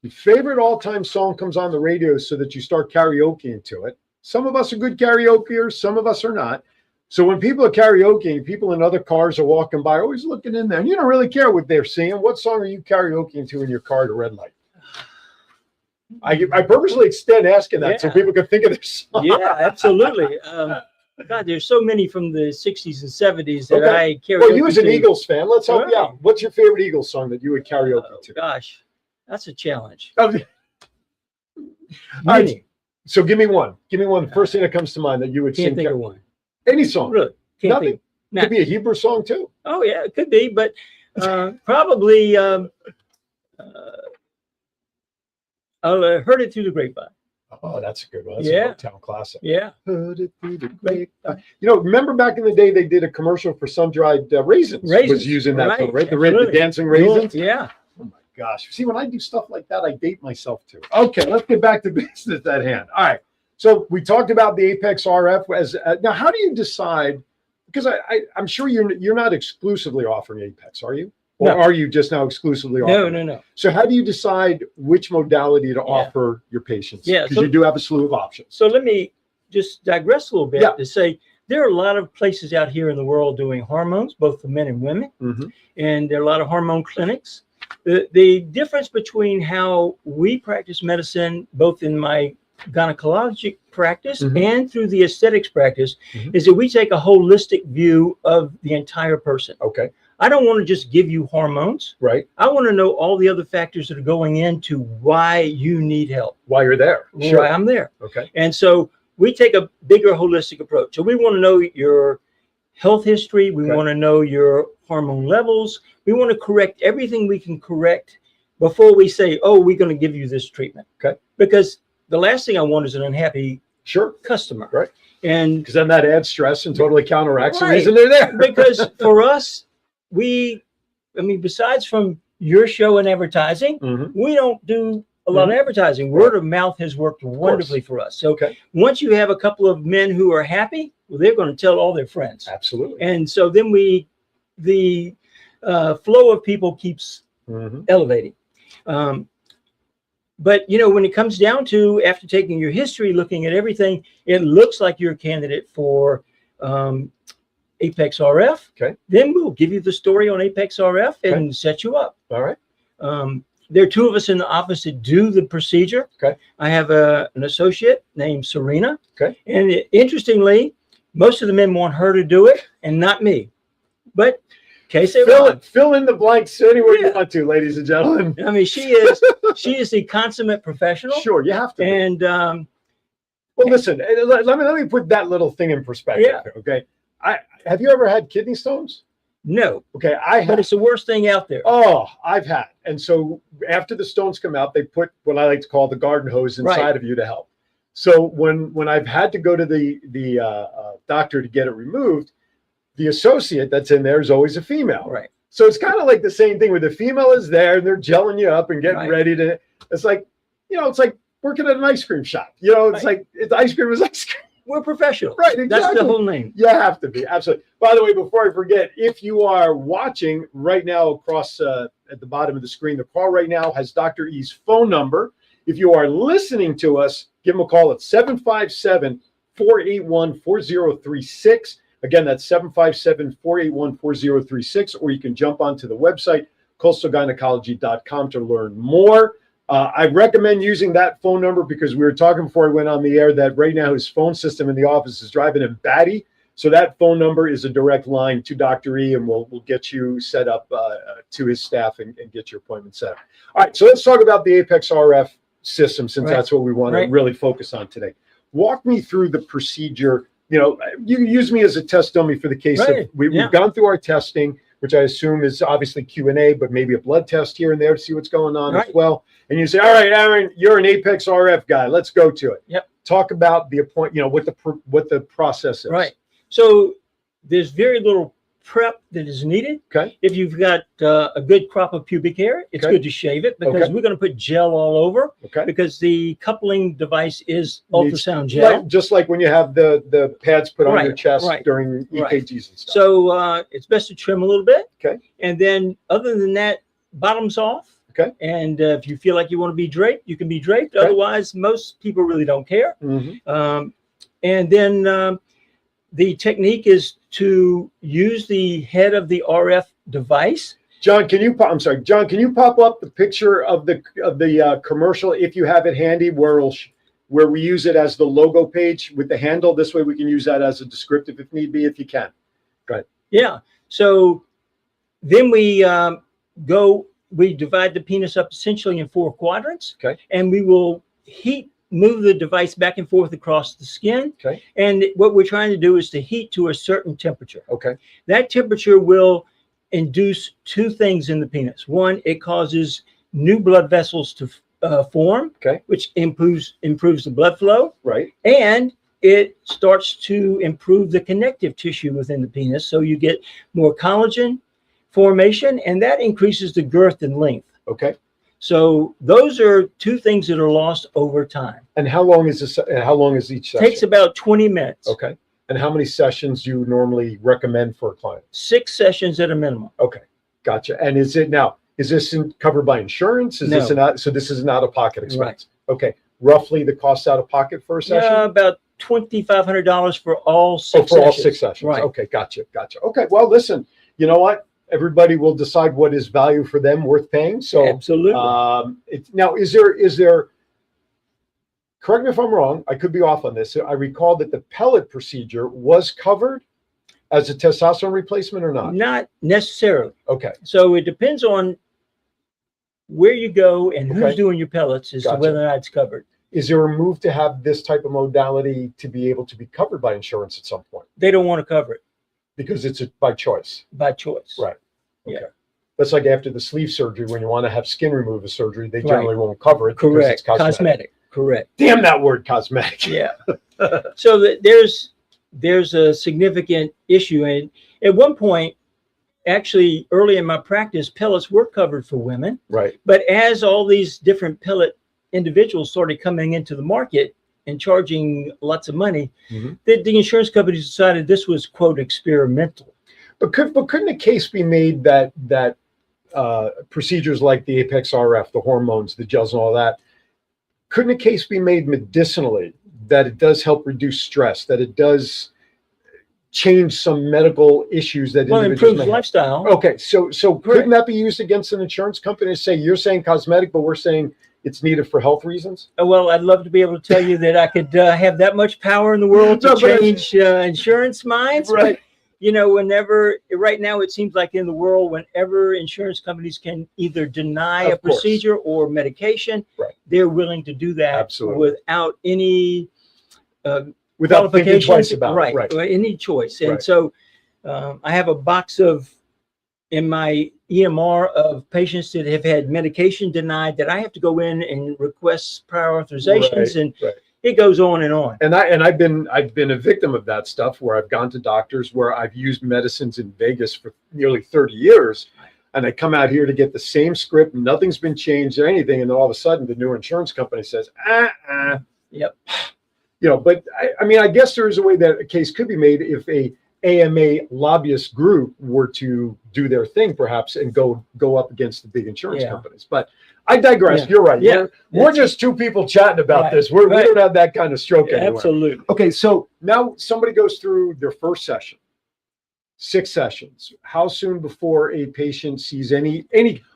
Your favorite all-time song comes on the radio so that you start karaokeing to it. Some of us are good karaokeers, some of us are not. So when people are karaokeing, people in other cars are walking by, always looking in there, and you don't really care what they're singing. What song are you karaokeing to in your car at a red light? I purposely extend asking that so people can think of their song. Yeah, absolutely. God, there's so many from the 60s and 70s that I karaoke Well, you as an to. Eagles fan, let's help you out. What's your favorite Eagles song that you would karaoke to? Gosh, that's a challenge. All right, so give me one. Give me one. The first thing that comes to mind that you would Can't sing. think of one. Any song. Really? Can't Nothing. think. Nah. Could be a Hebrew song too. Oh, yeah, it could be, but probably I'll heard it through the grapevine. Oh, that's a good one. That's Yeah. a Motown classic. Yeah. Heard it through the grapevine. You know, remember back in the day they did a commercial for sun-dried raisins. Was using that song, right? The absolutely. dancing raisins. Yeah. Oh my gosh. See, when I do stuff like that, I date myself too. Okay, let's get back to business at hand. All right. So we talked about the Apex RF as now. How do you decide? Because I'm sure you're not exclusively offering Apex, are you? Or No. are you just now exclusively offering? No. So how do you decide which modality to offer your patients? Yeah, Because so- you do have a slew of options. So let me just digress a little bit Yeah. to say there are a lot of places out here in the world doing hormones, both for men and women, and there are a lot of hormone clinics. The difference between how we practice medicine, both in my gynecologic practice and through the aesthetics practice, is that we take a holistic view of the entire person. Okay. I don't want to just give you hormones. Right. I want to know all the other factors that are going into why you need help. Why you're there. Why I'm there. Okay. And so we take a bigger holistic approach. So we want to know your health history. We want to know your hormone levels. We want to correct everything we can correct before we say, oh, we're going to give you this treatment. Okay. Because the last thing I want is an unhappy customer. Right. And because then that adds stress and totally counteracts the Right. reason they're there. Because for us, besides from your show and advertising, we don't do a lot of advertising. Word of mouth has worked wonderfully for us. So once you have a couple of men who are happy, well, they're going to tell all their friends. Absolutely. And so then the flow of people keeps elevating. But, when it comes down to, after taking your history, looking at everything, it looks like you're a candidate for Apex RF. Okay. Then we'll give you the story on Apex RF and set you up. All right. There are two of us in the office that do the procedure. Okay. I have an associate named Serena. Okay. And interestingly, most of the men want her to do it and not me. But case they want. Fill in the blanks anywhere you want to, ladies and gentlemen. I mean, she is the consummate professional. Sure, you have to be. And well, listen, let me put that little thing in perspective. Yeah. Okay. Have you ever had kidney stones? No. Okay, I have. But it's the worst thing out there. Oh, I've had. And so after the stones come out, they put what I like to call the garden hose inside of you to help. So when I've had to go to the doctor to get it removed, the associate that's in there is always a female. Right. So it's kind of like the same thing where the female is there and they're gelling you up and getting ready to. It's like, it's like working at an ice cream shop. It's like ice cream is ice cream. We're professional. Right, exactly. That's the whole name. You have to be, absolutely. By the way, before I forget, if you are watching right now across at the bottom of the screen, the call right now has Dr. E's phone number. If you are listening to us, give him a call at 757-481-4036. Again, that's 757-481-4036, or you can jump onto the website, coastalgynecology.com, to learn more. I recommend using that phone number because we were talking before I went on the air that right now his phone system in the office is driving him batty. So that phone number is a direct line to Dr. E, and we'll get you set up to his staff and get your appointment set up. All right, so let's talk about the Apex RF system since that's what we want to really focus on today. Walk me through the procedure. You know, you use me as a test dummy for the case of we've gone through our testing, which I assume is obviously Q&A, but maybe a blood test here and there to see what's going on as well. And you say, all right, Aaron, you're an Apex RF guy. Let's go to it. Yep. Talk about the appointment, you know, what the process is. Right. So there's very little prep that is needed. Okay. If you've got a good crop of pubic hair, it's good to shave it because we're going to put gel all over. Okay. Because the coupling device is ultrasound gel. Like, just like when you have the pads put on your chest during EKGs and stuff. So it's best to trim a little bit. Okay. And then other than that, bottoms off. Okay. And if you feel like you want to be draped, you can be draped. Otherwise, most people really don't care. And then the technique is to use the head of the RF device. John, can you pop up the picture of the commercial if you have it handy, where we use it as the logo page with the handle? This way we can use that as a descriptive if need be, if you can. Go ahead. Yeah. So then we divide the penis up essentially in 4 quadrants. Okay. And we will move the device back and forth across the skin. Okay. And what we're trying to do is to heat to a certain temperature. Okay. That temperature will induce 2 things in the penis. One, it causes new blood vessels to form, which improves the blood flow. Right. And it starts to improve the connective tissue within the penis. So you get more collagen formation, and that increases the girth and length. Okay. So those are 2 things that are lost over time. And how long is this? How long is each session? Takes about 20 minutes. Okay. And how many sessions do you normally recommend for a client? 6 sessions at a minimum. Okay. Gotcha. And is this covered by insurance? No. So this is an out-of-pocket expense. Right. Okay. Roughly the cost out of pocket for a session? About $2,500 for all 6 sessions. For all 6 sessions. Right. Okay. Gotcha. Okay. Well, listen, you know what? Everybody will decide what is value for them worth paying. So absolutely. Now, is there? Correct me if I'm wrong. I could be off on this. I recall that the pellet procedure was covered as a testosterone replacement or not? Not necessarily. Okay. So it depends on where you go and who's doing your pellets as to whether or not it's covered. Is there a move to have this type of modality to be able to be covered by insurance at some point? They don't want to cover it. Because it's by choice. By choice. Right. Okay. Yeah. That's like after the sleeve surgery, when you want to have skin removal surgery, they generally won't cover it. Because Correct. it's cosmetic. Correct. Damn that word, cosmetic. Yeah. So there's a significant issue. And at one point, actually early in my practice, pellets were covered for women. Right. But as all these different pellet individuals started coming into the market and charging lots of money, the insurance companies decided this was, quote, experimental. But couldn't a case be made that procedures like the Apex RF, the hormones, the gels and all that, couldn't a case be made medicinally that it does help reduce stress, that it does change some medical issues that improves lifestyle. Okay, so couldn't that be used against an insurance company to say, you're saying cosmetic, but we're saying it's needed for health reasons? Well, I'd love to be able to tell you that I could have that much power in the world to change insurance minds. Right. But, right now it seems like in the world, whenever insurance companies can either deny a procedure or medication, they're willing to do that without any without thinking twice about it. Right. Any choice. And so I have a box in my EMR of patients that have had medication denied that I have to go in and request prior authorizations, and it goes on and on. And I've been a victim of that stuff, where I've gone to doctors where I've used medicines in Vegas for nearly 30 years, and I come out here to get the same script, nothing's been changed or anything, and then all of a sudden the new insurance company says, Yep. You know, but I mean, I guess there is a way that a case could be made if a AMA lobbyist group were to do their thing, perhaps, and go up against the big insurance companies. But I digress. You're right. We're just 2 people chatting about this. We don't have that kind of stroke anywhere. Absolutely. Okay, so now somebody goes through their first session, 6 sessions. How soon before a patient sees any?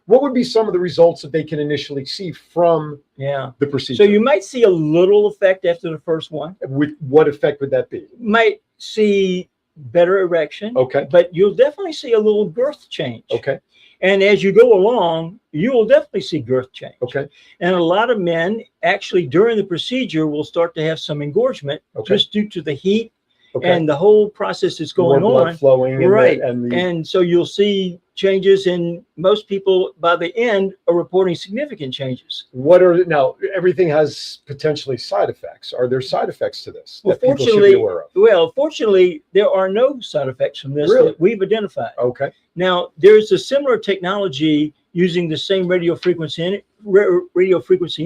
what would be some of the results that they can initially see from the procedure? So you might see a little effect after the first one. With what effect would that be? Might see better erection. Okay. But you'll definitely see a little girth change. Okay. And as you go along, you will definitely see girth change. Okay. And a lot of men actually during the procedure will start to have some engorgement just due to the heat and the whole process that's going More blood on. flowing and Right. and so you'll see changes, and most people by the end are reporting significant changes. What are now? Everything has potentially side effects. Are there side effects to this Well, that people should be fortunately, aware of? fortunately, there are no side effects from this Really? that we've identified. Okay. Now, there's a similar technology using the same radio frequency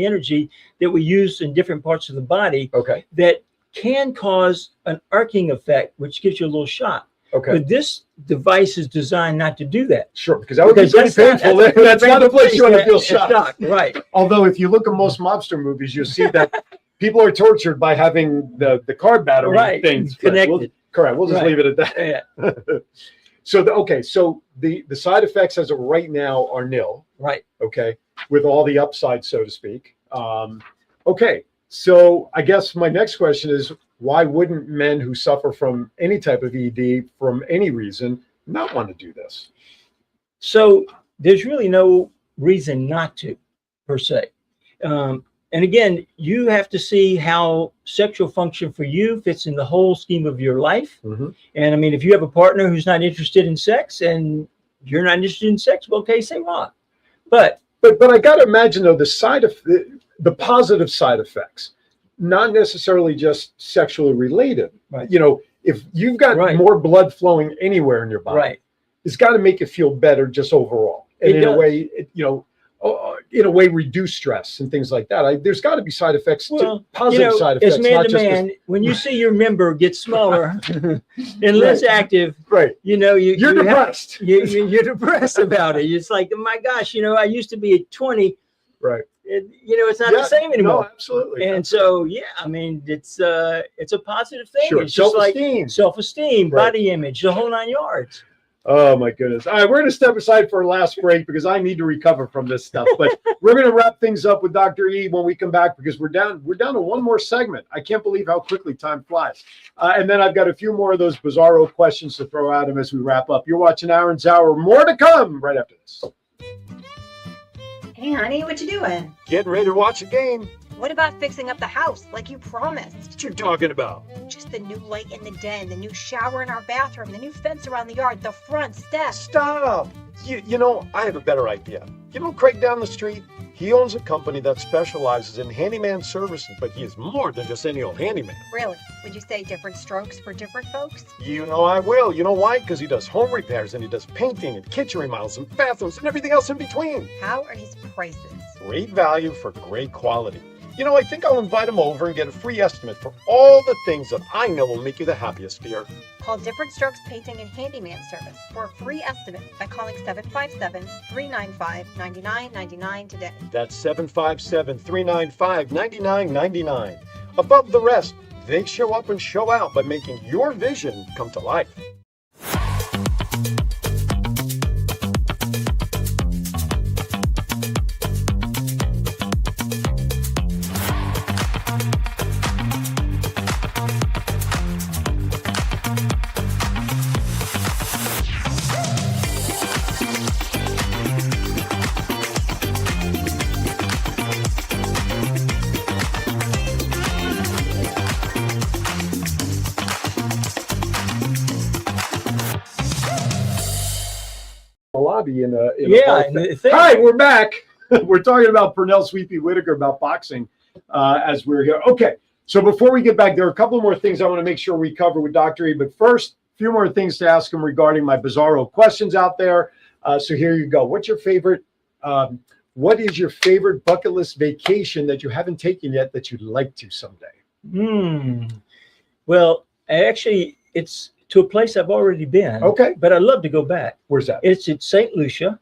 energy that we use in different parts of the body that can cause an arcing effect, which gives you a little shock. Okay. But this device is designed not to do that. Sure, because that would be pretty painful. That's not a place you want to feel shocked. Right. Although if you look at most mobster movies, you'll see that people are tortured by having the car battery things connected. Correct. We'll just Right. leave it at that. Yeah. So the side effects as of right now are nil. Right. Okay. With all the upside, so to speak. Okay. So I guess my next question is, why wouldn't men who suffer from any type of ED from any reason not want to do this? So there's really no reason not to, per se. And again, you have to see how sexual function for you fits in the whole scheme of your life. And I mean, if you have a partner who's not interested in sex and you're not interested in sex, well, okay, say what. But I got to imagine though the positive side effects, not necessarily just sexually related. Right. You know, if you've got more blood flowing anywhere in your body, it's got to make you feel better just overall. And in a way, reduce stress and things like that. There's got to be side effects, positive side effects. As man to man, when you see your member get smaller and less active, you're depressed. You're depressed about it. It's like, my gosh, I used to be at 20. Right. It's not the same anymore. No, absolutely. And so, I mean, it's a positive thing. Sure. It's just Self-esteem. like self-esteem, body image, the whole 9 yards. Oh my goodness. All right, we're going to step aside for our last break because I need to recover from this stuff. But we're going to wrap things up with Dr. E when we come back because we're down to one more segment. I can't believe how quickly time flies. And then I've got a few more of those bizarro questions to throw at him as we wrap up. You're watching Aaron's Hour. More to come right after this. Hey, honey, what you doing? Getting ready to watch a game. What about fixing up the house like you promised? What you talking about? Just the new light in the den, the new shower in our bathroom, the new fence around the yard, the front steps. Stop! You know, I have a better idea. You know Craig down the street? He owns a company that specializes in handyman services, but he is more than just any old handyman. Really? Would you say different strokes for different folks? You know I will. You know why? Because he does home repairs and he does painting and kitchen remodels and bathrooms and everything else in between. How are his prices? Great value for great quality. You know, I think I'll invite him over and get a free estimate for all the things that I know will make you the happiest, dear. Call Different Strokes Painting and Handyman Service for a free estimate by calling 757-395-9999 today. That's 757-395-9999. Above the rest, they show up and show out by making your vision come to life. Lobby in a Hi, we're back. We're talking about Pernell Sweepy Whitaker about boxing as we're here. Okay, so before we get back, there are a couple more things I want to make sure we cover with Dr. E. But first, a few more things to ask him regarding my bizarro questions out there. So here you go. What is your favorite bucket list vacation that you haven't taken yet that you'd like to someday? Well, it's to a place I've already been. Okay. But I'd love to go back. Where's that? It's at St. Lucia.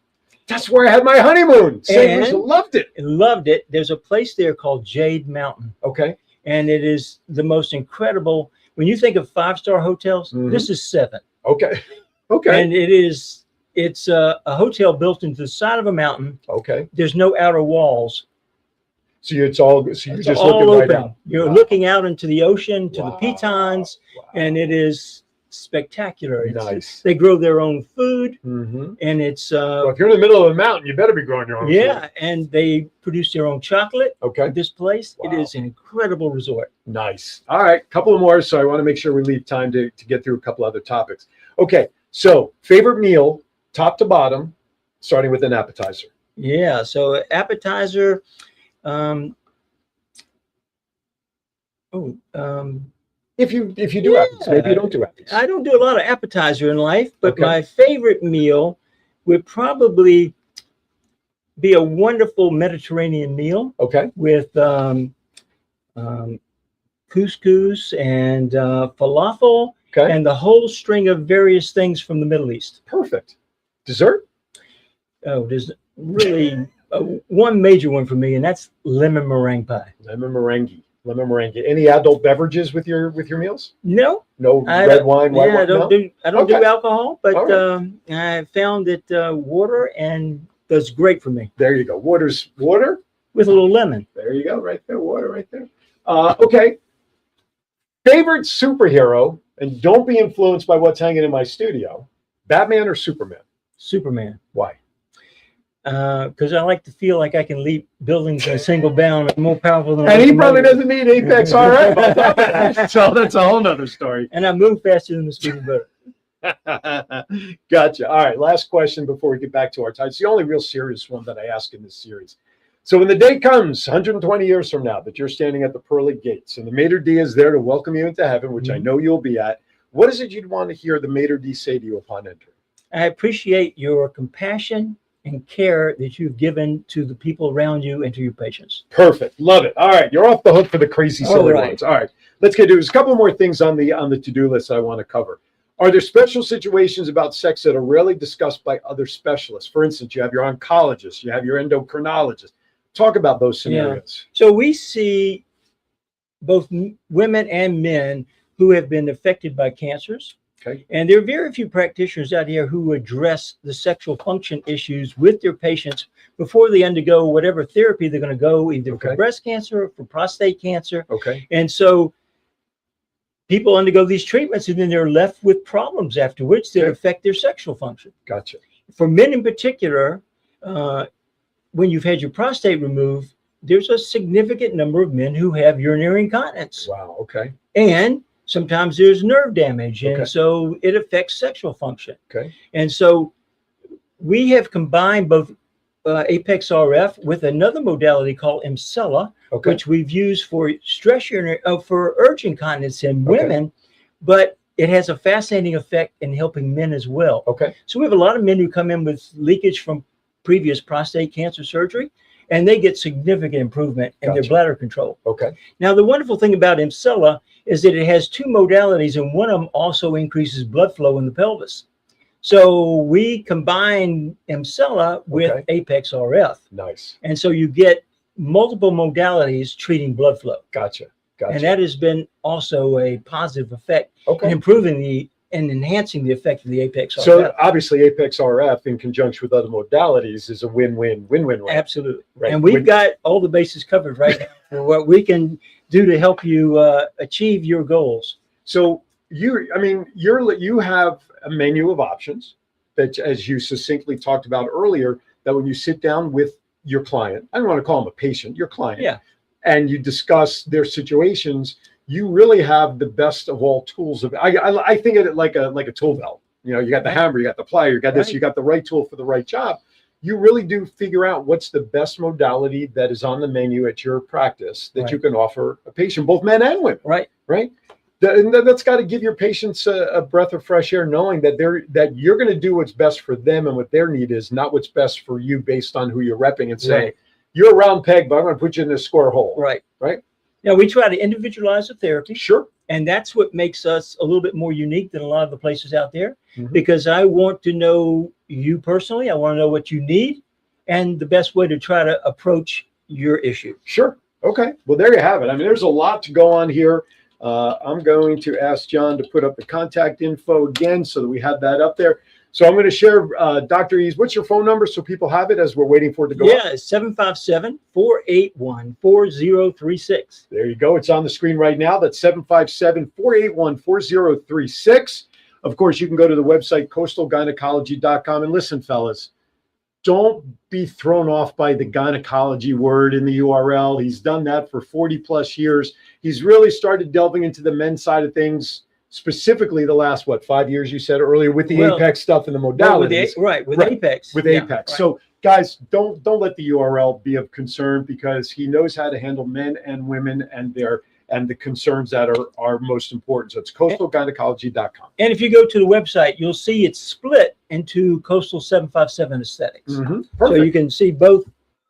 That's where I had my honeymoon. St. Lucia, loved it. Loved it. There's a place there called Jade Mountain. Okay. And it is the most incredible. When you think of 5-star hotels, this is 7. Okay. Okay. And it is It's a hotel built into the side of a mountain. Okay. There's no outer walls. So you're just all looking open. right out. You're Wow. looking out into the ocean, to the Wow. pitons, and it is spectacular. Nice. They grow their own food, Mm-hmm. and it's Well, if you're in the middle of the mountain, you better be growing your own yeah, food. and they produce their own chocolate. Okay. At this place, Wow. it is an incredible resort. Nice. All right, couple of more. So I want to make sure we leave time to get through a couple other topics. Okay, so favorite meal, top to bottom, starting with an appetizer. Yeah. So appetizer. If you do appetizer, maybe you don't do appetizer. I don't do a lot of appetizer in life, but Okay. my favorite meal would probably be a wonderful Mediterranean meal. Okay. With couscous and falafel Okay. and the whole string of various things from the Middle East. Perfect. Dessert? Oh, there's really one major one for me, and that's lemon meringue pie. Lemon meringue. Any adult beverages with your meals? No. No I red don't- wine, white yeah, wine? I don't No? do Okay. alcohol, but All right. I found that water and does great for me There you go. Water with a little lemon. There you go, right there, water right there. Okay. Favorite superhero, and don't be influenced by what's hanging in my studio. Batman or Superman? Superman. Why? Because I like to feel like I can leap buildings in a single bound. I'm more powerful than. And he locomotive. probably doesn't need Apex RF. So that's a whole nother story. And I move faster than the speeding bullet. Gotcha. All right, last question before we get back to our time. It's the only real serious one that I ask in this series. So when the day comes, 120 years from now, that you're standing at the pearly gates and the Mater D is there to welcome you into heaven, which I know you'll be at, what is it you'd want to hear the Mater D say to you upon entering? I appreciate your compassion and care that you've given to the people around you and to your patients. Perfect. Love it. All right. You're off the hook for the crazy silly All right. ones. All right. Let's get to it. There's a couple more things on the to-do list I want to cover. Are there special situations about sex that are rarely discussed by other specialists? For instance, you have your oncologist, you have your endocrinologist. Talk about those scenarios. So we see both women and men who have been affected by cancers. Okay. And there are very few practitioners out here who address the sexual function issues with their patients before they undergo whatever therapy they're going to go, either for breast cancer or for prostate cancer. Okay. And so people undergo these treatments and then they're left with problems afterwards that affect their sexual function. Gotcha. For men in particular, when you've had your prostate removed, there's a significant number of men who have urinary incontinence. Wow. Okay. And sometimes there's nerve damage, and Okay. so it affects sexual function. Okay. And so we have combined both Apex RF with another modality called Emsella, Okay. which we've used for for urge incontinence in women, but it has a fascinating effect in helping men as well. Okay. So we have a lot of men who come in with leakage from previous prostate cancer surgery, and they get significant improvement in their Gotcha. bladder control. Okay. Now, the wonderful thing about Emsella is that it has two modalities, and one of them also increases blood flow in the pelvis. So we combine Emsella with Okay. Apex RF. Nice. And so you get multiple modalities treating blood flow. Gotcha. And that has been also a positive effect Okay. in improving and enhancing the effect of the Apex RF. So obviously Apex RF in conjunction with other modalities is a win-win. Absolutely. Right. And we've got all the bases covered right now for what we can do to help you achieve your goals. So you have a menu of options that, as you succinctly talked about earlier, that when you sit down with your client, I don't want to call them a patient, your client, Yeah. and you discuss their situations, you really have the best of all tools. I think of it like a tool belt. You know, you got the hammer, you got the plier, you got this, Right. you got the right tool for the right job. You really do figure out what's the best modality that is on the menu at your practice that you can offer a patient, both men and women. Right. Right. And that's got to give your patients a breath of fresh air, knowing that you're going to do what's best for them and what their need is, not what's best for you based on who you're repping and saying, Right. you're a round peg, but I'm going to put you in this square hole. Right. Right. Now, we try to individualize the therapy. Sure. And that's what makes us a little bit more unique than a lot of the places out there, Mhm. because I want to know you personally. I want to know what you need and the best way to try to approach your issue. Sure. Okay. Well, there you have it. I mean, there's a lot to go on here. I'm going to ask John to put up the contact info again so that we have that up there. So I'm going to share Dr. E's. What's your phone number so people have it as we're waiting for it to go Yeah, up? it's 757-481-4036. There you go. It's on the screen right now. That's 757-481-4036. Of course, you can go to the website, coastalgynecology.com. And listen, fellas, don't be thrown off by the gynecology word in the URL. He's done that for 40 plus years. He's really started delving into the men's side of things, specifically the last, 5 years you said earlier with the Apex stuff and the modalities. With Apex. With Yeah, Apex. right. So guys, don't let the URL be of concern, because he knows how to handle men and women and the concerns that are most important. So it's coastalgynecology.com. And if you go to the website, you'll see it's split into Coastal 757 Aesthetics. So Perfect. you can see both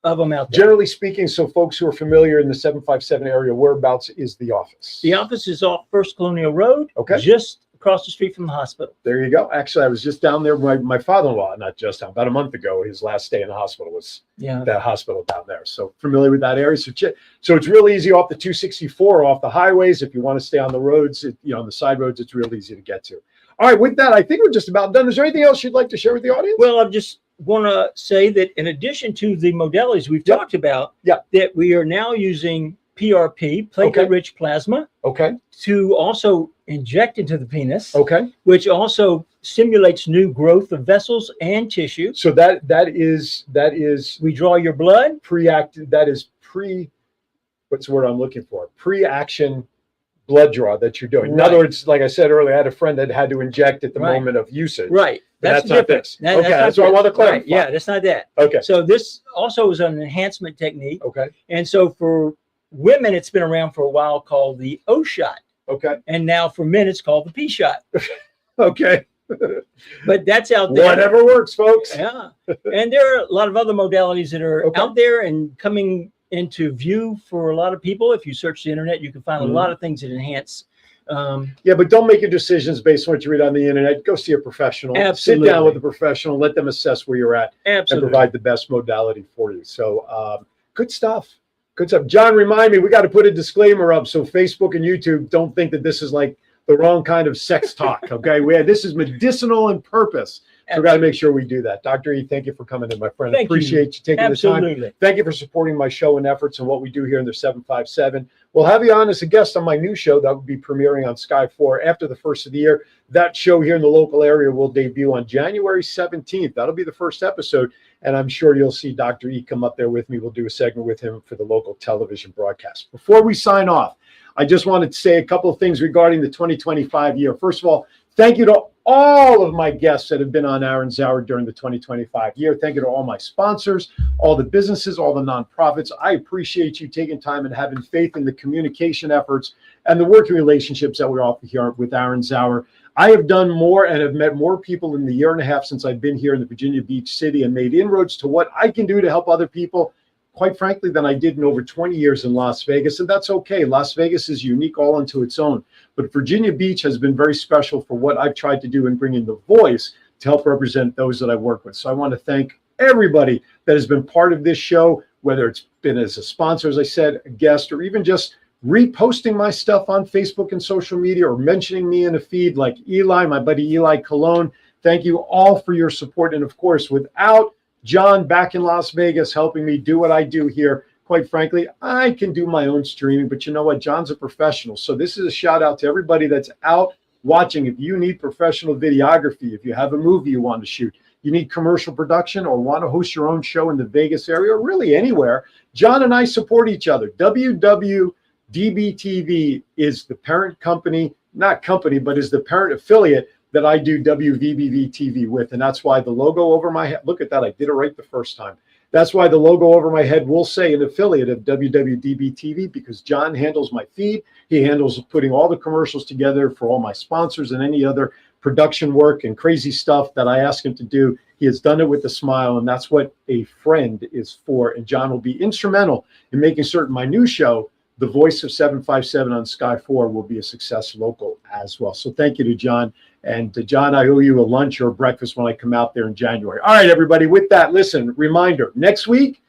of them out there. Generally speaking, so folks who are familiar in the 757 area, whereabouts is the office? The office is off First Colonial Road, Okay. just across the street from the hospital. There you go. Actually, I was just down there. My father-in-law, not just down, about a month ago, his last day in the hospital was that hospital down there. So familiar with that area. So it's real easy off the 264, off the highways. If you want to stay on the roads, on the side roads, it's real easy to get to. All right, with that, I think we're just about done. Is there anything else you'd like to share with the audience? Well, I just want to say that in addition to the modalities we've talked about, that we are now using PRP, platelet-rich plasma, to also inject into the penis, which also stimulates new growth of vessels and tissue. So that is we draw your blood. What's the word I'm looking for? Pre-action blood draw that you're doing. In Right. other words, like I said earlier, I had a friend that had to inject at the Right. moment of usage. Right. But that's not different. this. That- Okay, not that's what I this. want to clarify. Right. Yeah, that's not that. Okay. So this also is an enhancement technique. Okay. And so for women, it's been around for a while, called the O shot. Okay. And now for men, it's called the P shot. Okay. But that's out there. Whatever works, folks. Yeah. And there are a lot of other modalities that are out there and coming into view for a lot of people. If you search the internet, you can find a lot of things that enhance. Yeah, but don't make your decisions based on what you read on the internet. Go see a professional. Absolutely. Sit down with a professional. Let them assess where you're at Absolutely. and provide the best modality for you. So good stuff. Good stuff. John, remind me, we got to put a disclaimer up so Facebook and YouTube don't think that this is like the wrong kind of sex talk. Okay, this is medicinal in purpose. So we got to make sure we do that. Dr. E, thank you for coming in, my friend. Thank you. Appreciate you taking the Absolutely. time. Thank you for supporting my show and efforts and what we do here in the 757. We'll have you on as a guest on my new show that will be premiering on Sky 4 after the first of the year. That show here in the local area will debut on January 17th. That'll be the first episode. And I'm sure you'll see Dr. E come up there with me. We'll do a segment with him for the local television broadcast. Before we sign off, I just wanted to say a couple of things regarding the 2025 year. First of all, thank you to all of my guests that have been on Aaron's Hour during the 2025 year. Thank you to all my sponsors, all the businesses, all the nonprofits. I appreciate you taking time and having faith in the communication efforts and the working relationships that we offer here with Aaron's Hour. I have done more and have met more people in the year and a half since I've been here in the Virginia Beach city and made inroads to what I can do to help other people, quite frankly, than I did in over 20 years in Las Vegas. And that's okay. Las Vegas is unique all unto its own. But Virginia Beach has been very special for what I've tried to do in bringing the voice to help represent those that I work with. So I want to thank everybody that has been part of this show, whether it's been as a sponsor, as I said, a guest, or even just reposting my stuff on Facebook and social media, or mentioning me in a feed like Eli, my buddy Eli Colon. Thank you all for your support. And of course, without John back in Las Vegas helping me do what I do here, quite frankly, I can do my own streaming. But you know what? John's a professional. So this is a shout out to everybody that's out watching. If you need professional videography, if you have a movie you want to shoot, you need commercial production, or want to host your own show in the Vegas area, or really anywhere, John and I support each other. WWDB-TV is the parent company, not company, but is the parent affiliate that I do WVBV-TV with. And that's why the logo over my head, look at that, I did it right the first time. That's why the logo over my head will say an affiliate of WWDB-TV, because John handles my feed. He handles putting all the commercials together for all my sponsors and any other production work and crazy stuff that I ask him to do. He has done it with a smile, and that's what a friend is for. And John will be instrumental in making certain my new show, The Voice of 757 on Sky 4, will be a success local as well. So thank you to John. And to John, I owe you a lunch or a breakfast when I come out there in January. All right, everybody, with that, listen, reminder, next week,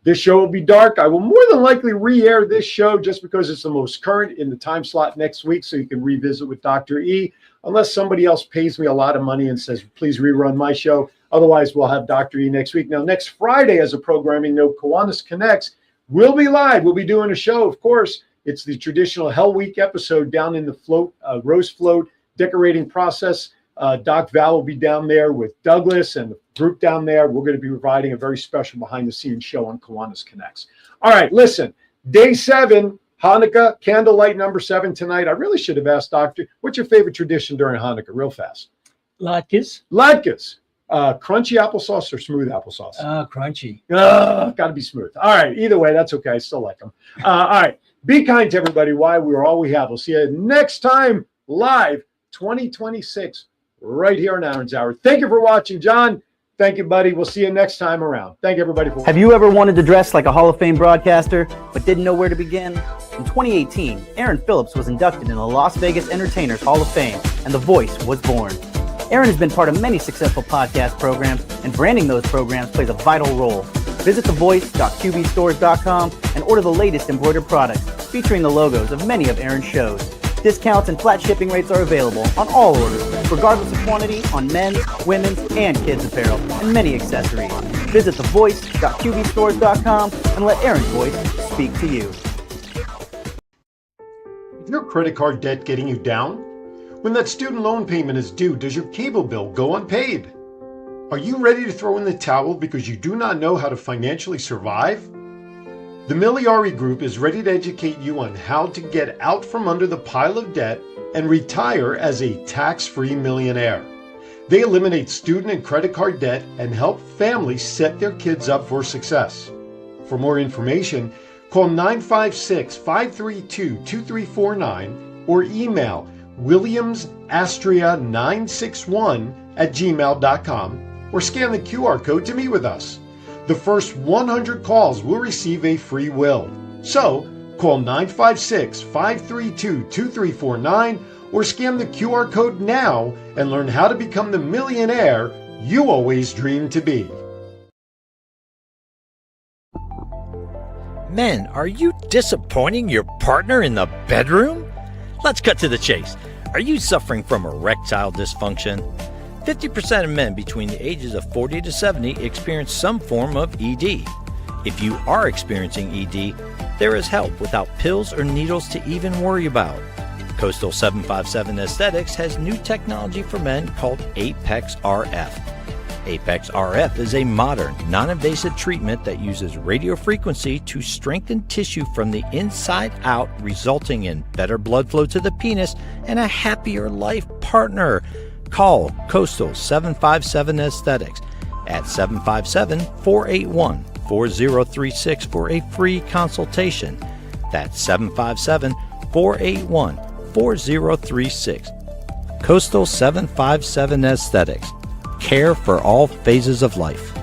This show will be dark. I will more than likely re-air this show just because it's the most current in the time slot next week, so you can revisit with Dr. E, unless somebody else pays me a lot of money and says, please rerun my show. Otherwise, we'll have Dr. E next week. Now, next Friday, as a programming note, Kiwanis Connects will be live. We'll be doing a show, of course. It's the traditional Hell Week episode down in the float, Rose Float decorating process. Doc Val will be down there with Douglas and the group down there. We're going to be providing a very special behind-the-scenes show on Kiwanis Connects. All right, listen, day 7, Hanukkah, candlelight number 7 tonight. I really should have asked Doctor, what's your favorite tradition during Hanukkah? Real fast. Latkes. Latkes. Crunchy applesauce or smooth applesauce? Crunchy. Got to be smooth. All right, either way, that's okay. I still like them. All right, be kind to everybody. Why? We're all we have. We'll see you next time live 2026 right here in Aaron's Hour. Thank you for watching, John. Thank you, buddy. We'll see you next time around. Thank you, everybody. For Have you ever wanted to dress like a Hall of Fame broadcaster, but didn't know where to begin? In 2018, Aaron Phillips was inducted in the Las Vegas Entertainers Hall of Fame, and The Voice was born. Aaron has been part of many successful podcast programs, and branding those programs plays a vital role. Visit thevoice.qbstores.com and order the latest embroidered products featuring the logos of many of Aaron's shows. Discounts and flat shipping rates are available on all orders, regardless of quantity, on men's, women's, and kids' apparel, and many accessories. Visit thevoice.qbstores.com and let Aaron's voice speak to you. Is your credit card debt getting you down? When that student loan payment is due, does your cable bill go unpaid? Are you ready to throw in the towel because you do not know how to financially survive? The Miliari Group is ready to educate you on how to get out from under the pile of debt and retire as a tax-free millionaire. They eliminate student and credit card debt and help families set their kids up for success. For more information, call 956-532-2349 or email williamsastria961@gmail.com or scan the QR code to meet with us. The first 100 calls will receive a free will. So, call 956-532-2349 or scan the QR code now and learn how to become the millionaire you always dreamed to be. Men, are you disappointing your partner in the bedroom? Let's cut to the chase. Are you suffering from erectile dysfunction? 50% of men between the ages of 40 to 70 experience some form of ED. If you are experiencing ED, there is help without pills or needles to even worry about. Coastal 757 Aesthetics has new technology for men called Apex RF. Apex RF is a modern, non-invasive treatment that uses radio frequency to strengthen tissue from the inside out, resulting in better blood flow to the penis and a happier life partner. Call Coastal 757 Aesthetics at 757-481-4036 for a free consultation. That's 757-481-4036. Coastal 757 Aesthetics. Care for all phases of life.